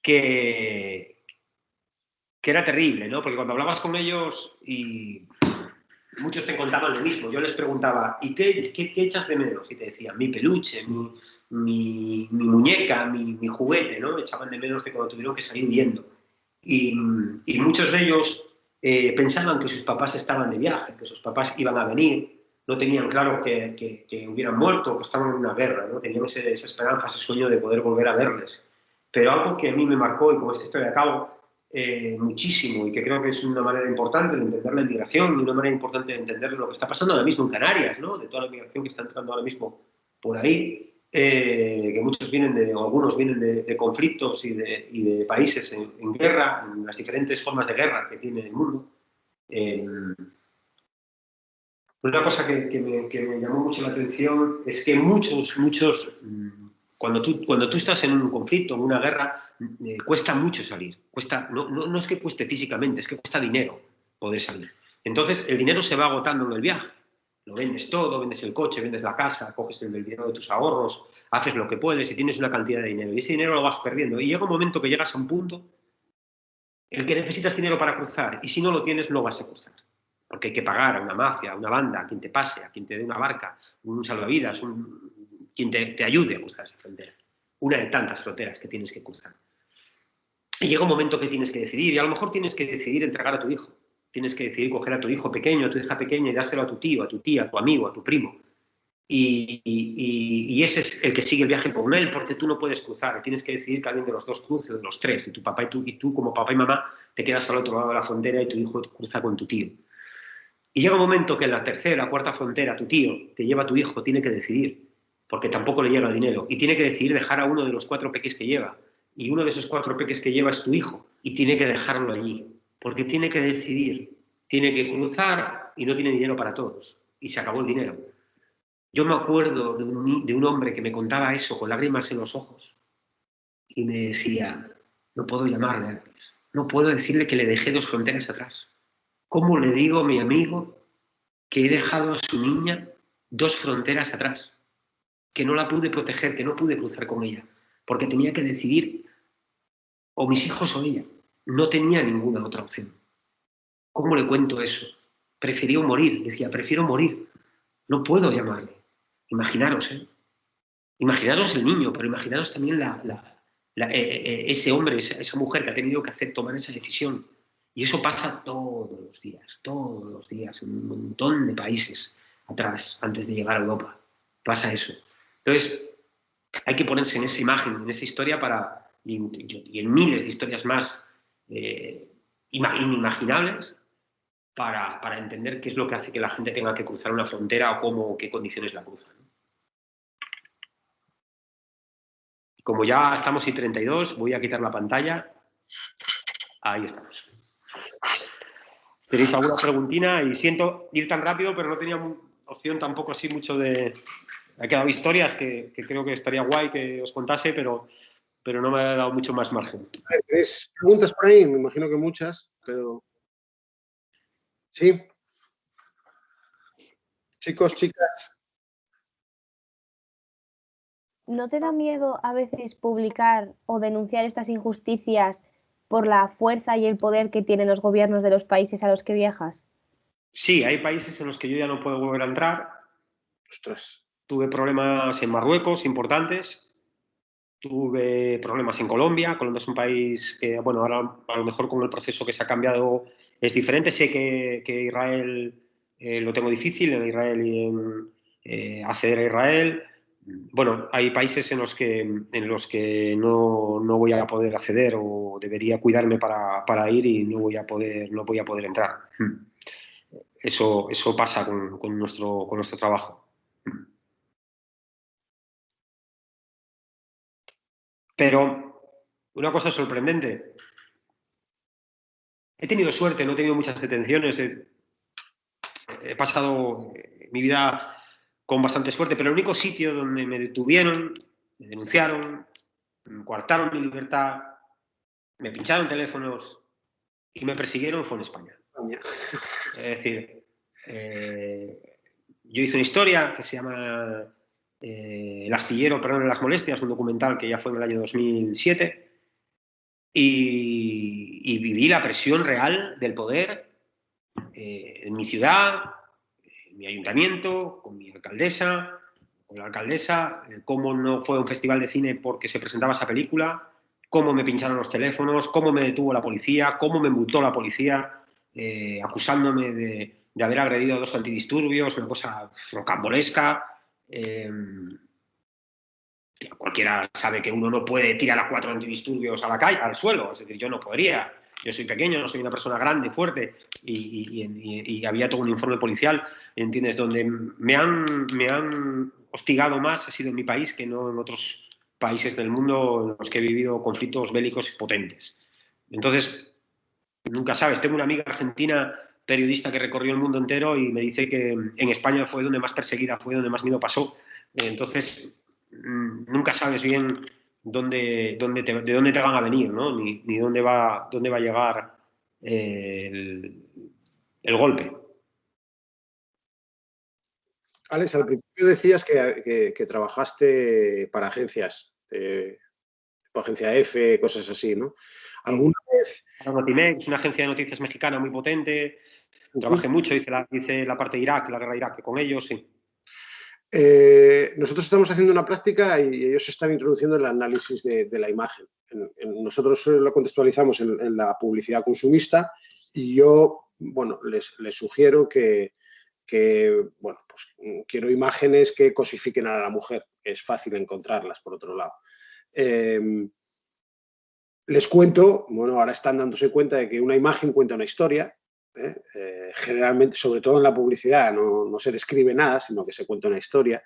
Que era terrible, ¿no? Porque cuando hablabas con ellos y muchos te contaban lo mismo, yo les preguntaba, ¿y qué echas de menos? Y te decían, mi peluche, mi muñeca, mi juguete, ¿no? Echaban de menos de cuando tuvieron que salir huyendo. Y muchos de ellos pensaban que sus papás estaban de viaje, que sus papás iban a venir, no tenían claro que hubieran muerto, que estaban en una guerra, ¿no? Tenían esa esperanza, ese sueño de poder volver a verles. Pero algo que a mí me marcó, y con esta historia acabo, muchísimo, y que creo que es una manera importante de entender la inmigración y una manera importante de entender lo que está pasando ahora mismo en Canarias, ¿no? De toda la inmigración que está entrando ahora mismo por ahí, que muchos algunos vienen de conflictos y de países en guerra, en las diferentes formas de guerra que tiene el mundo. Una cosa que me llamó mucho la atención es que muchos cuando tú estás en un conflicto, en una guerra, cuesta mucho salir. No es que cueste físicamente, es que cuesta dinero poder salir. Entonces, el dinero se va agotando en el viaje. Lo vendes todo, vendes el coche, vendes la casa, coges el dinero de tus ahorros, haces lo que puedes y tienes una cantidad de dinero. Y ese dinero lo vas perdiendo. Y llega un momento que llegas a un punto el que necesitas dinero para cruzar, y si no lo tienes no vas a cruzar, porque hay que pagar a una mafia, a una banda, a quien te pase, a quien te dé una barca, un salvavidas, quien te ayude a cruzar esa frontera. Una de tantas fronteras que tienes que cruzar. Y llega un momento que tienes que decidir, y a lo mejor tienes que decidir entregar a tu hijo. Tienes que decidir coger a tu hijo pequeño, a tu hija pequeña y dárselo a tu tío, a tu tía, a tu amigo, a tu primo. Y ese es el que sigue el viaje con él, porque tú no puedes cruzar. Tienes que decidir que alguien de los dos cruce, de los tres. Y tu papá y tú como papá y mamá te quedas al otro lado de la frontera y tu hijo cruza con tu tío. Y llega un momento que en la tercera, cuarta frontera, tu tío que lleva a tu hijo tiene que decidir, porque tampoco le llega el dinero, y tiene que decidir dejar a uno de los 4 peques que lleva. Y uno de esos 4 peques que lleva es tu hijo, y tiene que dejarlo allí, porque tiene que decidir, tiene que cruzar y no tiene dinero para todos. Y se acabó el dinero. Yo me acuerdo de un hombre que me contaba eso con lágrimas en los ojos y me decía, no puedo llamarle antes, no puedo decirle que le dejé 2 fronteras atrás. ¿Cómo le digo a mi amigo que he dejado a su niña 2 fronteras atrás? Que no la pude proteger, que no pude cruzar con ella, porque tenía que decidir o mis hijos o ella. No tenía ninguna otra opción. ¿Cómo le cuento eso? Prefirió morir, decía, prefiero morir. No puedo llamarle. Imaginaros, ¿eh? Imaginaros el niño, pero imaginaros también ese hombre, esa mujer que ha tenido que tomar esa decisión. Y eso pasa todos los días, en un montón de países atrás, antes de llegar a Europa. Pasa eso. Entonces, hay que ponerse en esa imagen, en esa historia y en miles de historias más inimaginables para entender qué es lo que hace que la gente tenga que cruzar una frontera o cómo o qué condiciones la cruzan. Como ya estamos y 32, voy a quitar la pantalla. Ahí estamos. Si tenéis alguna preguntina, y siento ir tan rápido, pero no tenía opción tampoco así mucho de... Me he quedado historias que creo que estaría guay que os contase, pero no me ha dado mucho más margen. ¿Tenéis preguntas por ahí? Me imagino que muchas, pero... ¿Sí? Chicos, chicas. ¿No te da miedo a veces publicar o denunciar estas injusticias por la fuerza y el poder que tienen los gobiernos de los países a los que viajas? Sí, hay países en los que yo ya no puedo volver a entrar. Ostras. Tuve problemas en Marruecos importantes. Tuve problemas en Colombia. Colombia es un país que, bueno, ahora a lo mejor con el proceso que se ha cambiado es diferente. Sé que Israel lo tengo difícil, en Israel y en acceder a Israel. Bueno, hay países en los que no voy a poder acceder o debería cuidarme para ir y no voy a poder entrar. Eso pasa con nuestro trabajo. Pero una cosa sorprendente. He tenido suerte, no he tenido muchas detenciones. He pasado mi vida con bastante suerte, pero el único sitio donde me detuvieron, me denunciaron, me coartaron mi libertad, me pincharon teléfonos y me persiguieron fue en España. Es decir, yo hice una historia que se llama El astillero, perdón, de las molestias, un documental que ya fue en el año 2007, y viví la presión real del poder en mi ciudad, en mi ayuntamiento, con mi alcaldesa, con la alcaldesa, cómo no fue a un festival de cine porque se presentaba esa película, cómo me pincharon los teléfonos, cómo me detuvo la policía, cómo me multó la policía, acusándome de haber agredido a 2 antidisturbios, una cosa rocambolesca. Cualquiera sabe que uno no puede tirar a 4 antidisturbios a la calle, al suelo, es decir, yo no podría. Yo soy pequeño, no soy una persona grande, fuerte, y había todo un informe policial, ¿entiendes? Donde me han hostigado más ha sido en mi país que no en otros países del mundo en los que he vivido conflictos bélicos potentes. Entonces, nunca sabes. Tengo una amiga argentina, periodista, que recorrió el mundo entero y me dice que en España fue donde más perseguida fue, donde más miedo pasó. Entonces, nunca sabes bien de dónde te van a venir, ¿no? Ni dónde va a llegar el golpe. Alex, al principio decías que trabajaste para agencias, tipo agencia F, cosas así, ¿no? ¿Alguna vez Notimex, es una agencia de noticias mexicana muy potente. Trabajé mucho, hice la parte de Irak, la guerra de Irak, con ellos, sí. Nosotros estamos haciendo una práctica y ellos están introduciendo el análisis de la imagen. Nosotros lo contextualizamos en la publicidad consumista y yo, bueno, les sugiero que bueno, pues quiero imágenes que cosifiquen a la mujer, que es fácil encontrarlas, por otro lado. Les cuento, bueno, ahora están dándose cuenta de que una imagen cuenta una historia. Generalmente, sobre todo en la publicidad, no se describe nada, sino que se cuenta una historia.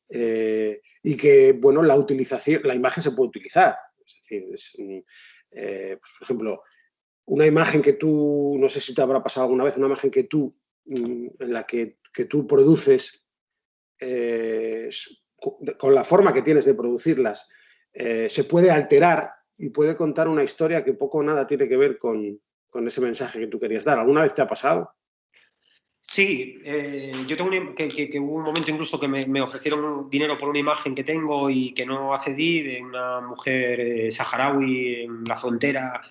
Y que, bueno, la imagen se puede utilizar. Es decir, pues, por ejemplo, una imagen que tú, no sé si te habrá pasado alguna vez, una imagen que tú, en la que tú produces, con la forma que tienes de producirlas, se puede alterar y puede contar una historia que poco o nada tiene que ver con ese mensaje que tú querías dar. ¿Alguna vez te ha pasado? Sí, yo tengo que hubo un momento incluso que me ofrecieron dinero por una imagen que tengo y que no accedí, de una mujer saharaui en la frontera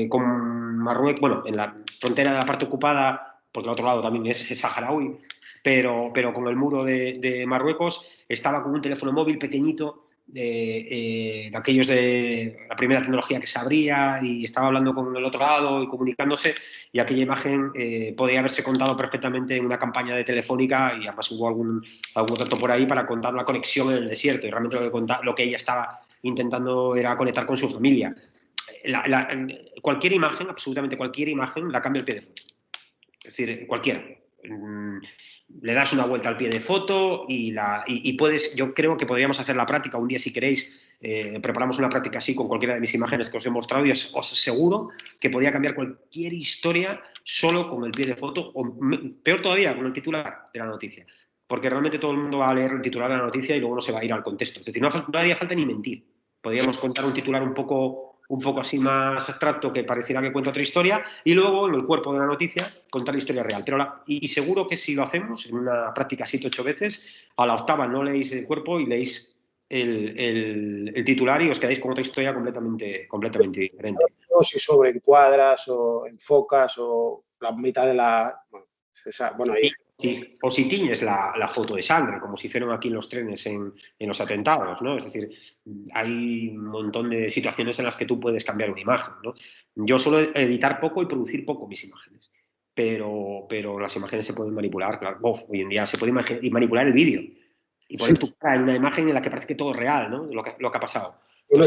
con Marruecos, bueno, en la frontera de la parte ocupada, porque el otro lado también es saharaui, pero con el muro de Marruecos, estaba con un teléfono móvil pequeñito, de aquellos de la primera tecnología que se abría, y estaba hablando con el otro lado y comunicándose, y aquella imagen podía haberse contado perfectamente en una campaña de Telefónica, y además hubo algún dato por ahí para contar la conexión en el desierto, y realmente lo que ella estaba intentando era conectar con su familia. Cualquier imagen, absolutamente cualquier imagen, la cambia el pie de foto. Es decir, cualquiera. Le das una vuelta al pie de foto y puedes, yo creo que podríamos hacer la práctica un día si queréis, preparamos una práctica así con cualquiera de mis imágenes que os he mostrado y os aseguro que podría cambiar cualquier historia solo con el pie de foto, o peor todavía, con el titular de la noticia, porque realmente todo el mundo va a leer el titular de la noticia y luego no se va a ir al contexto. Es decir, no haría falta ni mentir. Podríamos contar un titular un poco así más abstracto que pareciera que cuenta otra historia, y luego en el cuerpo de la noticia contar la historia real. Y seguro que si lo hacemos en una práctica 7 o 8 veces, a la octava no leéis el cuerpo y leéis el titular y os quedáis con otra historia completamente diferente. Si sobreencuadras o enfocas o la mitad de la... Bueno, ahí... Sí, o si tiñes la foto de sangre, como se hicieron aquí en los trenes en los atentados, ¿no? Es decir, hay un montón de situaciones en las que tú puedes cambiar una imagen, ¿no? Yo suelo editar poco y producir poco mis imágenes, pero las imágenes se pueden manipular, claro. Hoy en día se puede manipular el vídeo y poner tu cara en una imagen en la que parece que todo es real, ¿no? Lo que ha pasado. Bueno,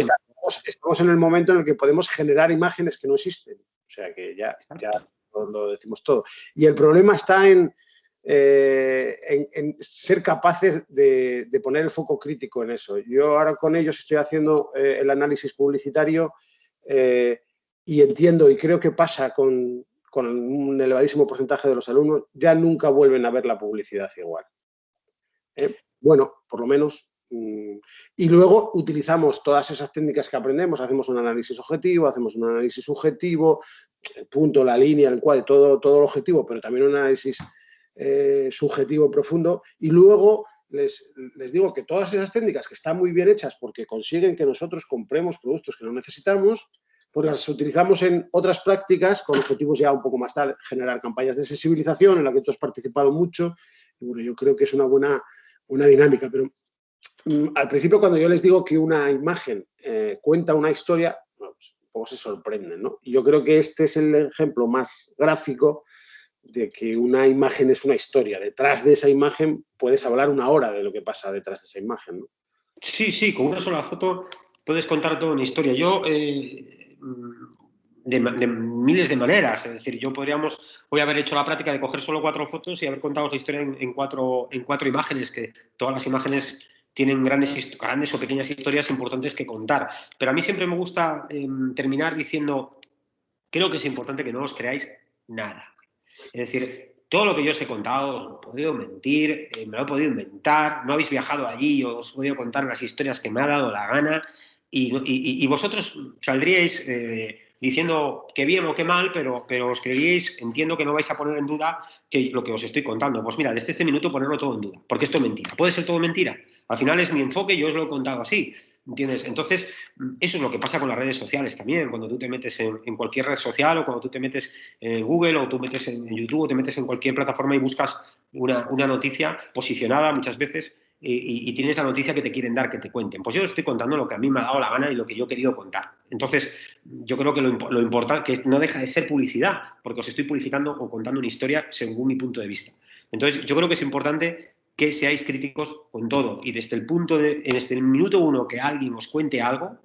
estamos en el momento en el que podemos generar imágenes que no existen, o sea que ya lo decimos todo. Y el problema está en ser capaces de poner el foco crítico en eso. Yo ahora con ellos estoy haciendo el análisis publicitario y entiendo, y creo que pasa con un elevadísimo porcentaje de los alumnos, ya nunca vuelven a ver la publicidad igual. Bueno, por lo menos. Y luego utilizamos todas esas técnicas que aprendemos, hacemos un análisis objetivo, hacemos un análisis subjetivo, el punto, la línea, el encuadre, todo el objetivo, pero también un análisis subjetivo profundo, y luego les digo que todas esas técnicas que están muy bien hechas porque consiguen que nosotros compremos productos que no necesitamos, pues las utilizamos en otras prácticas con objetivos ya un poco más tal, generar campañas de sensibilización en la que tú has participado mucho, y bueno, yo creo que es una buena dinámica, pero al principio cuando yo les digo que una imagen cuenta una historia, bueno, pues un poco se sorprenden, ¿no? Y yo creo que este es el ejemplo más gráfico de que una imagen es una historia. Detrás de esa imagen puedes hablar una hora de lo que pasa detrás de esa imagen, ¿no? Sí, con una sola foto puedes contar toda una historia. Yo, de miles de maneras, es decir, voy a haber hecho la práctica de coger solo 4 fotos y haber contado la historia en cuatro imágenes, que todas las imágenes tienen grandes o pequeñas historias importantes que contar. Pero a mí siempre me gusta terminar diciendo, creo que es importante que no os creáis nada. Es decir, todo lo que yo os he contado, os he podido mentir, me lo he podido inventar, no habéis viajado allí, os he podido contar las historias que me ha dado la gana, y vosotros saldríais diciendo que bien o que mal, pero os creeríais, entiendo que no vais a poner en duda lo que os estoy contando. Pues mira, desde este minuto ponerlo todo en duda, porque esto es mentira. ¿Puede ser todo mentira? Al final es mi enfoque, yo os lo he contado así. ¿Entiendes? Entonces, eso es lo que pasa con las redes sociales también. Cuando tú te metes en cualquier red social o cuando tú te metes en Google o tú metes en YouTube o te metes en cualquier plataforma y buscas una noticia posicionada muchas veces y tienes la noticia que te quieren dar, que te cuenten. Pues yo estoy contando lo que a mí me ha dado la gana y lo que yo he querido contar. Entonces, yo creo que lo importante que no deja de ser publicidad, porque os estoy publicitando o contando una historia según mi punto de vista. Entonces, yo creo que es importante que seáis críticos con todo y desde el minuto 1 que alguien os cuente algo,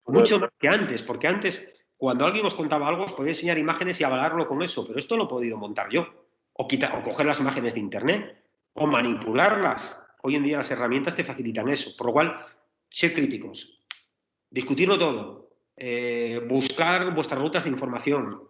mucho más que antes, porque antes cuando alguien os contaba algo os podía enseñar imágenes y avalarlo con eso, pero esto lo he podido montar yo, o coger las imágenes de internet, o manipularlas. Hoy en día las herramientas te facilitan eso, por lo cual, ser críticos, discutirlo todo, buscar vuestras rutas de información,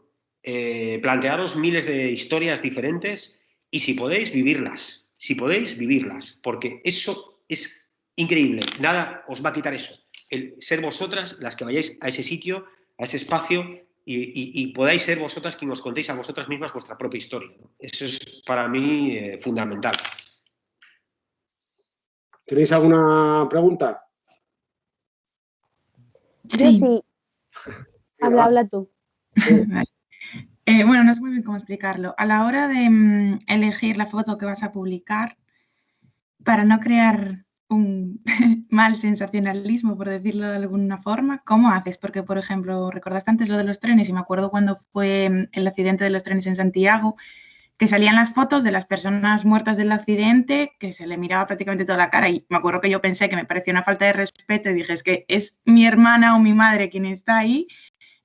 plantearos miles de historias diferentes y si podéis, vivirlas. Si podéis, vivirlas, porque eso es increíble. Nada os va a quitar eso. El ser vosotras las que vayáis a ese sitio, a ese espacio y podáis ser vosotras quien os contéis a vosotras mismas vuestra propia historia, ¿no? Eso es para mí fundamental. ¿Tenéis alguna pregunta? Yo sí. Habla tú. Bueno, no sé muy bien cómo explicarlo. A la hora de elegir la foto que vas a publicar, para no crear un mal sensacionalismo, por decirlo de alguna forma, ¿cómo haces? Porque, por ejemplo, recordaste antes lo de los trenes y me acuerdo cuando fue el accidente de los trenes en Santiago, que salían las fotos de las personas muertas del accidente, que se le miraba prácticamente toda la cara y me acuerdo que yo pensé que me pareció una falta de respeto y dije, es que es mi hermana o mi madre quien está ahí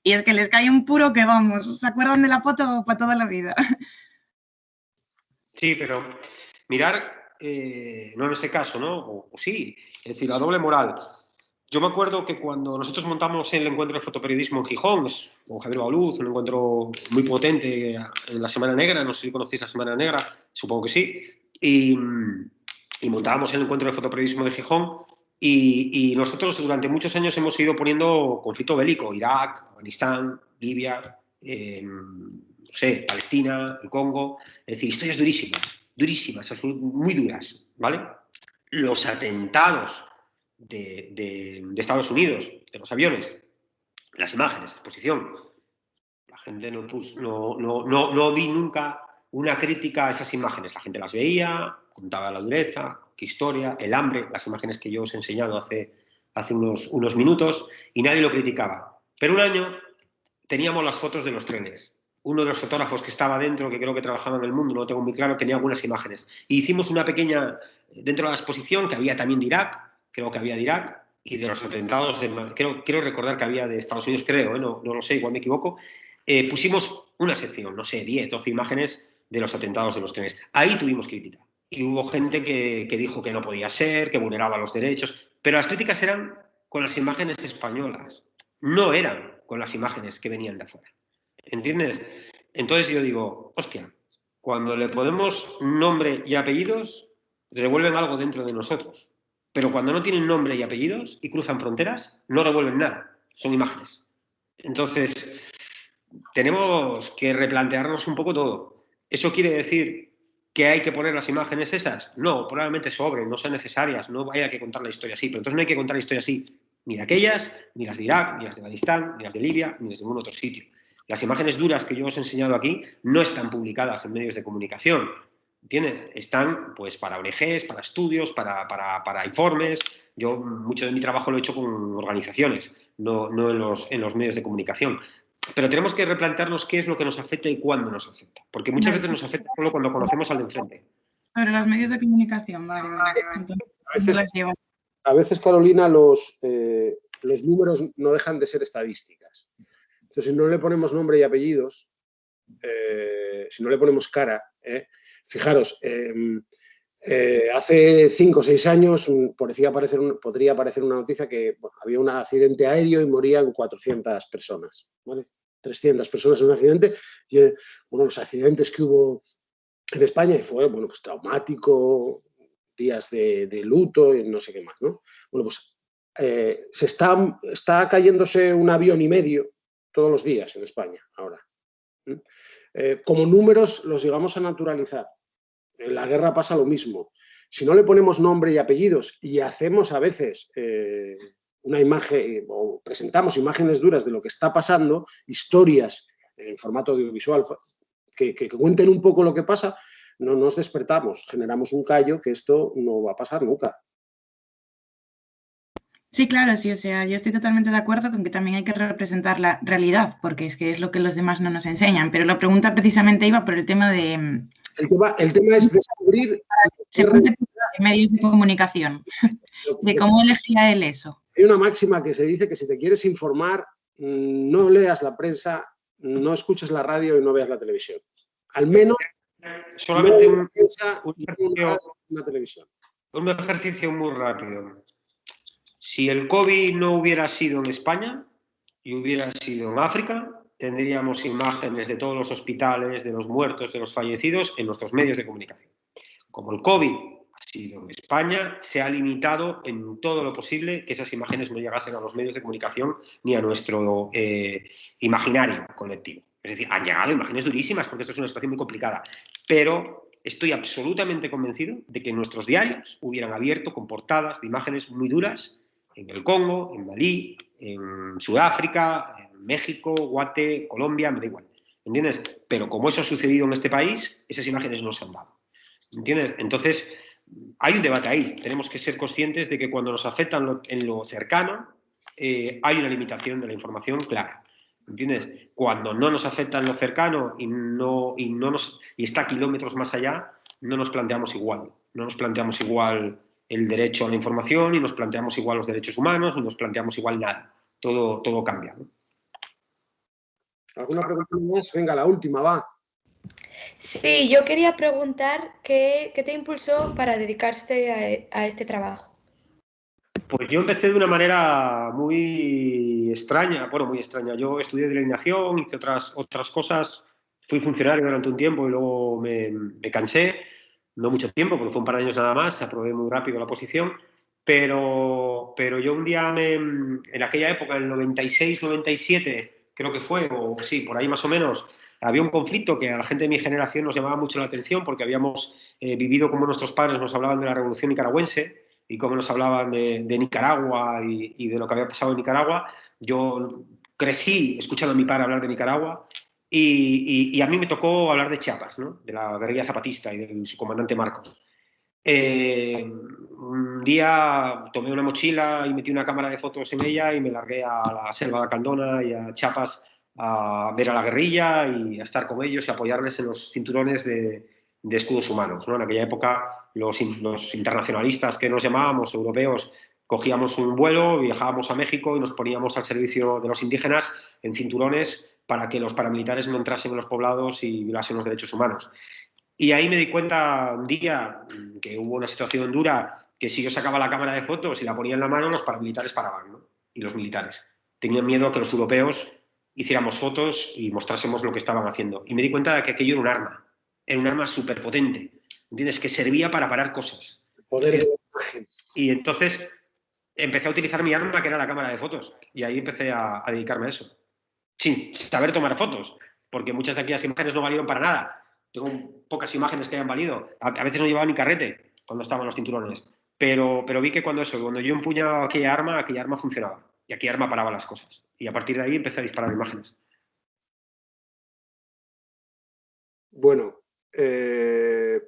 y es que les cae un puro que vamos, se acuerdan de la foto para toda la vida. Sí, pero mirar, no en ese caso, ¿no? O sí, es decir, la doble moral. Yo me acuerdo que cuando nosotros montamos el encuentro de fotoperiodismo en Gijón, con Javier Bauluz, un encuentro muy potente en la Semana Negra, no sé si conocéis la Semana Negra, supongo que sí, y montábamos el encuentro de fotoperiodismo de Gijón y nosotros durante muchos años hemos ido poniendo conflicto bélico, Irak, Afganistán, Libia, no sé, Palestina, el Congo, es decir, historias durísimas, muy duras, ¿vale? Los atentados de Estados Unidos, de los aviones, las imágenes, la exposición. La gente no vi nunca una crítica a esas imágenes. La gente las veía, contaba la dureza, qué historia, el hambre, las imágenes que yo os he enseñado hace unos minutos, y nadie lo criticaba. Pero un año teníamos las fotos de los trenes. Uno de los fotógrafos que estaba dentro, que creo que trabajaba en El Mundo, no lo tengo muy claro, tenía algunas imágenes. Y hicimos una pequeña, dentro de la exposición, que había también de Irak, creo que había de Irak, y de los atentados, quiero recordar que había de Estados Unidos, creo, no lo sé, igual me equivoco. Pusimos una sección, no sé, 10, 12 imágenes de los atentados de los trenes. Ahí tuvimos crítica. Y hubo gente que dijo que no podía ser, que vulneraba los derechos, pero las críticas eran con las imágenes españolas, no eran con las imágenes que venían de afuera. ¿Entiendes? Entonces yo digo, hostia, cuando le ponemos nombre y apellidos, revuelven algo dentro de nosotros. Pero cuando no tienen nombre y apellidos y cruzan fronteras, no revuelven nada, son imágenes. Entonces, tenemos que replantearnos un poco todo. ¿Eso quiere decir que hay que poner las imágenes esas? No, probablemente sobren, no sean necesarias, no haya que contar la historia así, pero entonces no hay que contar la historia así, ni de aquellas, ni las de Irak, ni las de Afganistán, ni las de Libia, ni de ningún otro sitio. Las imágenes duras que yo os he enseñado aquí no están publicadas en medios de comunicación, ¿entiendes? Están pues para ONGs, para estudios, para informes. Yo mucho de mi trabajo lo he hecho con organizaciones, no en los medios de comunicación. Pero tenemos que replantearnos qué es lo que nos afecta y cuándo nos afecta. Porque muchas veces nos afecta solo cuando conocemos al de enfrente. Sobre los medios de comunicación, vale. A veces, Carolina, los números no dejan de ser estadísticas. Entonces, si no le ponemos nombre y apellidos, si no le ponemos cara, fijaros, hace 5 o 6 años podría aparecer una noticia que había un accidente aéreo y morían 400 personas, ¿vale? 300 personas en un accidente. Y los accidentes que hubo en España fue pues traumático, días de luto y no sé qué más, ¿no? Bueno, pues se está cayéndose un avión y medio todos los días en España ahora. Como números los llegamos a naturalizar. En la guerra pasa lo mismo. Si no le ponemos nombre y apellidos y hacemos a veces una imagen o presentamos imágenes duras de lo que está pasando, historias en formato audiovisual que cuenten un poco lo que pasa, no nos despertamos, generamos un callo que esto no va a pasar nunca. Sí, claro, sí, o sea, yo estoy totalmente de acuerdo con que también hay que representar la realidad, porque es que es lo que los demás no nos enseñan, pero la pregunta precisamente iba por el tema de... El tema es descubrir... medios de comunicación, de cómo elegía él eso. Hay una máxima que se dice que si te quieres informar, no leas la prensa, no escuches la radio y no veas la televisión. Al menos solamente una televisión. Un ejercicio muy rápido. Si el COVID no hubiera sido en España y hubiera sido en África, tendríamos imágenes de todos los hospitales, de los muertos, de los fallecidos en nuestros medios de comunicación. Como el COVID ha sido en España, se ha limitado en todo lo posible que esas imágenes no llegasen a los medios de comunicación ni a nuestro imaginario colectivo. Es decir, han llegado imágenes durísimas porque esto es una situación muy complicada, pero estoy absolutamente convencido de que nuestros diarios hubieran abierto con portadas de imágenes muy duras en el Congo, en Malí, en Sudáfrica, en México, Guate, Colombia, me da igual, ¿entiendes? Pero como eso ha sucedido en este país, esas imágenes no se han dado, ¿entiendes? Entonces, hay un debate ahí. Tenemos que ser conscientes de que cuando nos afectan en lo cercano, hay una limitación de la información clara, ¿entiendes? Cuando no nos afecta en lo cercano y está a kilómetros más allá, no nos planteamos igual. No nos planteamos igual el derecho a la información, ni nos planteamos igual los derechos humanos, ni nos planteamos igual nada. Todo cambia, ¿no? ¿Alguna pregunta más? Venga, la última, va. Sí, yo quería preguntar qué te impulsó para dedicarte a este trabajo. Pues yo empecé de una manera muy extraña, bueno, muy extraña. Yo estudié delineación, hice otras cosas, fui funcionario durante un tiempo y luego me cansé, no mucho tiempo, porque fue un par de años nada más, aprobé muy rápido la posición, pero yo un día, en aquella época, en el 96, 97, creo que fue, o sí, por ahí más o menos, había un conflicto que a la gente de mi generación nos llamaba mucho la atención porque habíamos vivido como nuestros padres nos hablaban de la revolución nicaragüense y cómo nos hablaban de Nicaragua y de lo que había pasado en Nicaragua. Yo crecí escuchando a mi padre hablar de Nicaragua y a mí me tocó hablar de Chiapas, ¿no? De la guerrilla zapatista y de su comandante Marcos. Un día tomé una mochila y metí una cámara de fotos en ella y me largué a la selva de Candona y a Chiapas a ver a la guerrilla y a estar con ellos y apoyarles en los cinturones de escudos humanos, ¿no? En aquella época los internacionalistas que nos llamábamos, europeos, cogíamos un vuelo, viajábamos a México y nos poníamos al servicio de los indígenas en cinturones para que los paramilitares no entrasen en los poblados y violasen los derechos humanos. Y ahí me di cuenta un día que hubo una situación dura, que si yo sacaba la cámara de fotos y la ponía en la mano, los paramilitares paraban, ¿no? Y los militares tenían miedo a que los europeos hiciéramos fotos y mostrásemos lo que estaban haciendo. Y me di cuenta de que aquello era un arma súper potente, ¿entiendes? Que servía para parar cosas. Y entonces empecé a utilizar mi arma, que era la cámara de fotos, y ahí empecé a dedicarme a eso, sin saber tomar fotos, porque muchas de aquellas imágenes no valieron para nada. Tengo pocas imágenes que hayan valido. A veces no llevaba ni carrete cuando estaban los cinturones, pero vi que cuando yo empuñaba aquella arma funcionaba, y aquella arma paraba las cosas. Y a partir de ahí empecé a disparar imágenes. Bueno,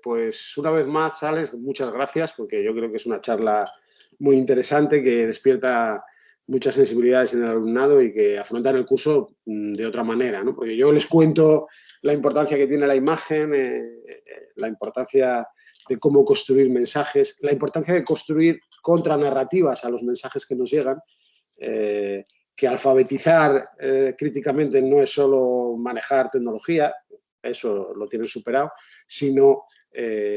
pues una vez más, Alex, muchas gracias, porque yo creo que es una charla muy interesante que despierta muchas sensibilidades en el alumnado y que afrontan el curso de otra manera, ¿no? Porque yo les cuento la importancia que tiene la imagen, la importancia de cómo construir mensajes, la importancia de construir contranarrativas a los mensajes que nos llegan, que alfabetizar críticamente no es solo manejar tecnología, eso lo tienen superado, sino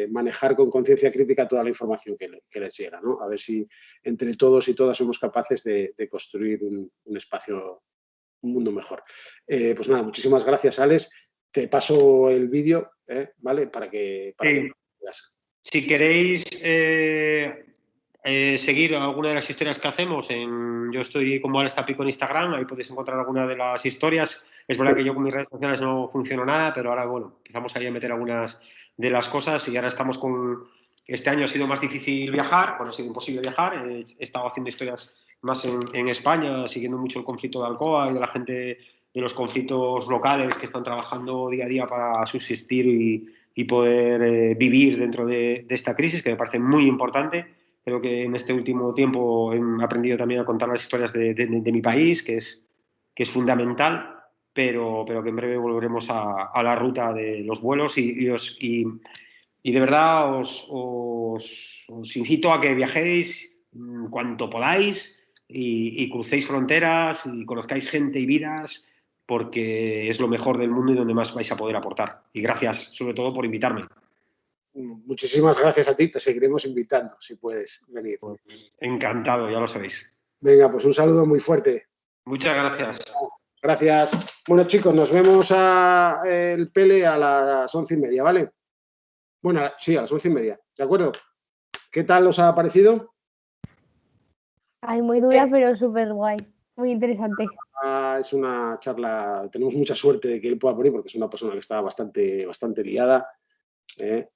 manejar con conciencia crítica toda la información que les llega, ¿no? A ver si entre todos y todas somos capaces de construir un espacio, un mundo mejor. Pues nada, muchísimas gracias, Alex. Te paso el vídeo, ¿vale? Para que veas. Si queréis seguir alguna de las historias que hacemos, yo estoy como Alex Zapico en Instagram, ahí podéis encontrar alguna de las historias. Es verdad que yo con mis redes sociales no funciono nada, pero ahora, bueno, empezamos ahí a meter algunas de las cosas y ahora estamos con Este año ha sido más difícil viajar, bueno, ha sido imposible viajar. He estado haciendo historias más en España, siguiendo mucho el conflicto de Alcoa y de la gente de los conflictos locales que están trabajando día a día para subsistir y poder vivir dentro de esta crisis, que me parece muy importante. Creo que en este último tiempo he aprendido también a contar las historias de mi país, que es fundamental, pero que en breve volveremos a la ruta de los vuelos y de verdad os incito a que viajéis cuanto podáis y crucéis fronteras y conozcáis gente y vidas, porque es lo mejor del mundo y donde más vais a poder aportar. Y gracias, sobre todo, por invitarme. Muchísimas gracias a ti, te seguiremos invitando, si puedes venir. Encantado, ya lo sabéis. Venga, pues un saludo muy fuerte. Muchas gracias. Gracias. Bueno, chicos, nos vemos el Pele a las 11:30, ¿vale? Bueno, sí, a las 11:30, ¿de acuerdo? ¿Qué tal os ha parecido? Ay, muy dura, pero súper guay. Muy interesante. Es una charla, tenemos mucha suerte de que él pueda venir porque es una persona que está bastante liada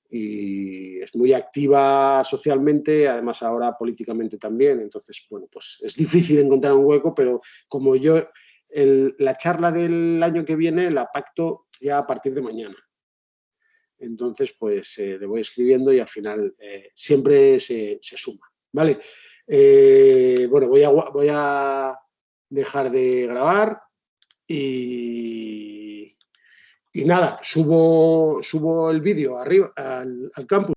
y es muy activa socialmente, además ahora políticamente también. Entonces, bueno, pues es difícil encontrar un hueco, pero como yo la charla del año que viene la pacto ya a partir de mañana. Entonces, pues le voy escribiendo y al final siempre se suma, ¿vale? Bueno, voy a dejar de grabar y nada, subo el vídeo arriba al campus.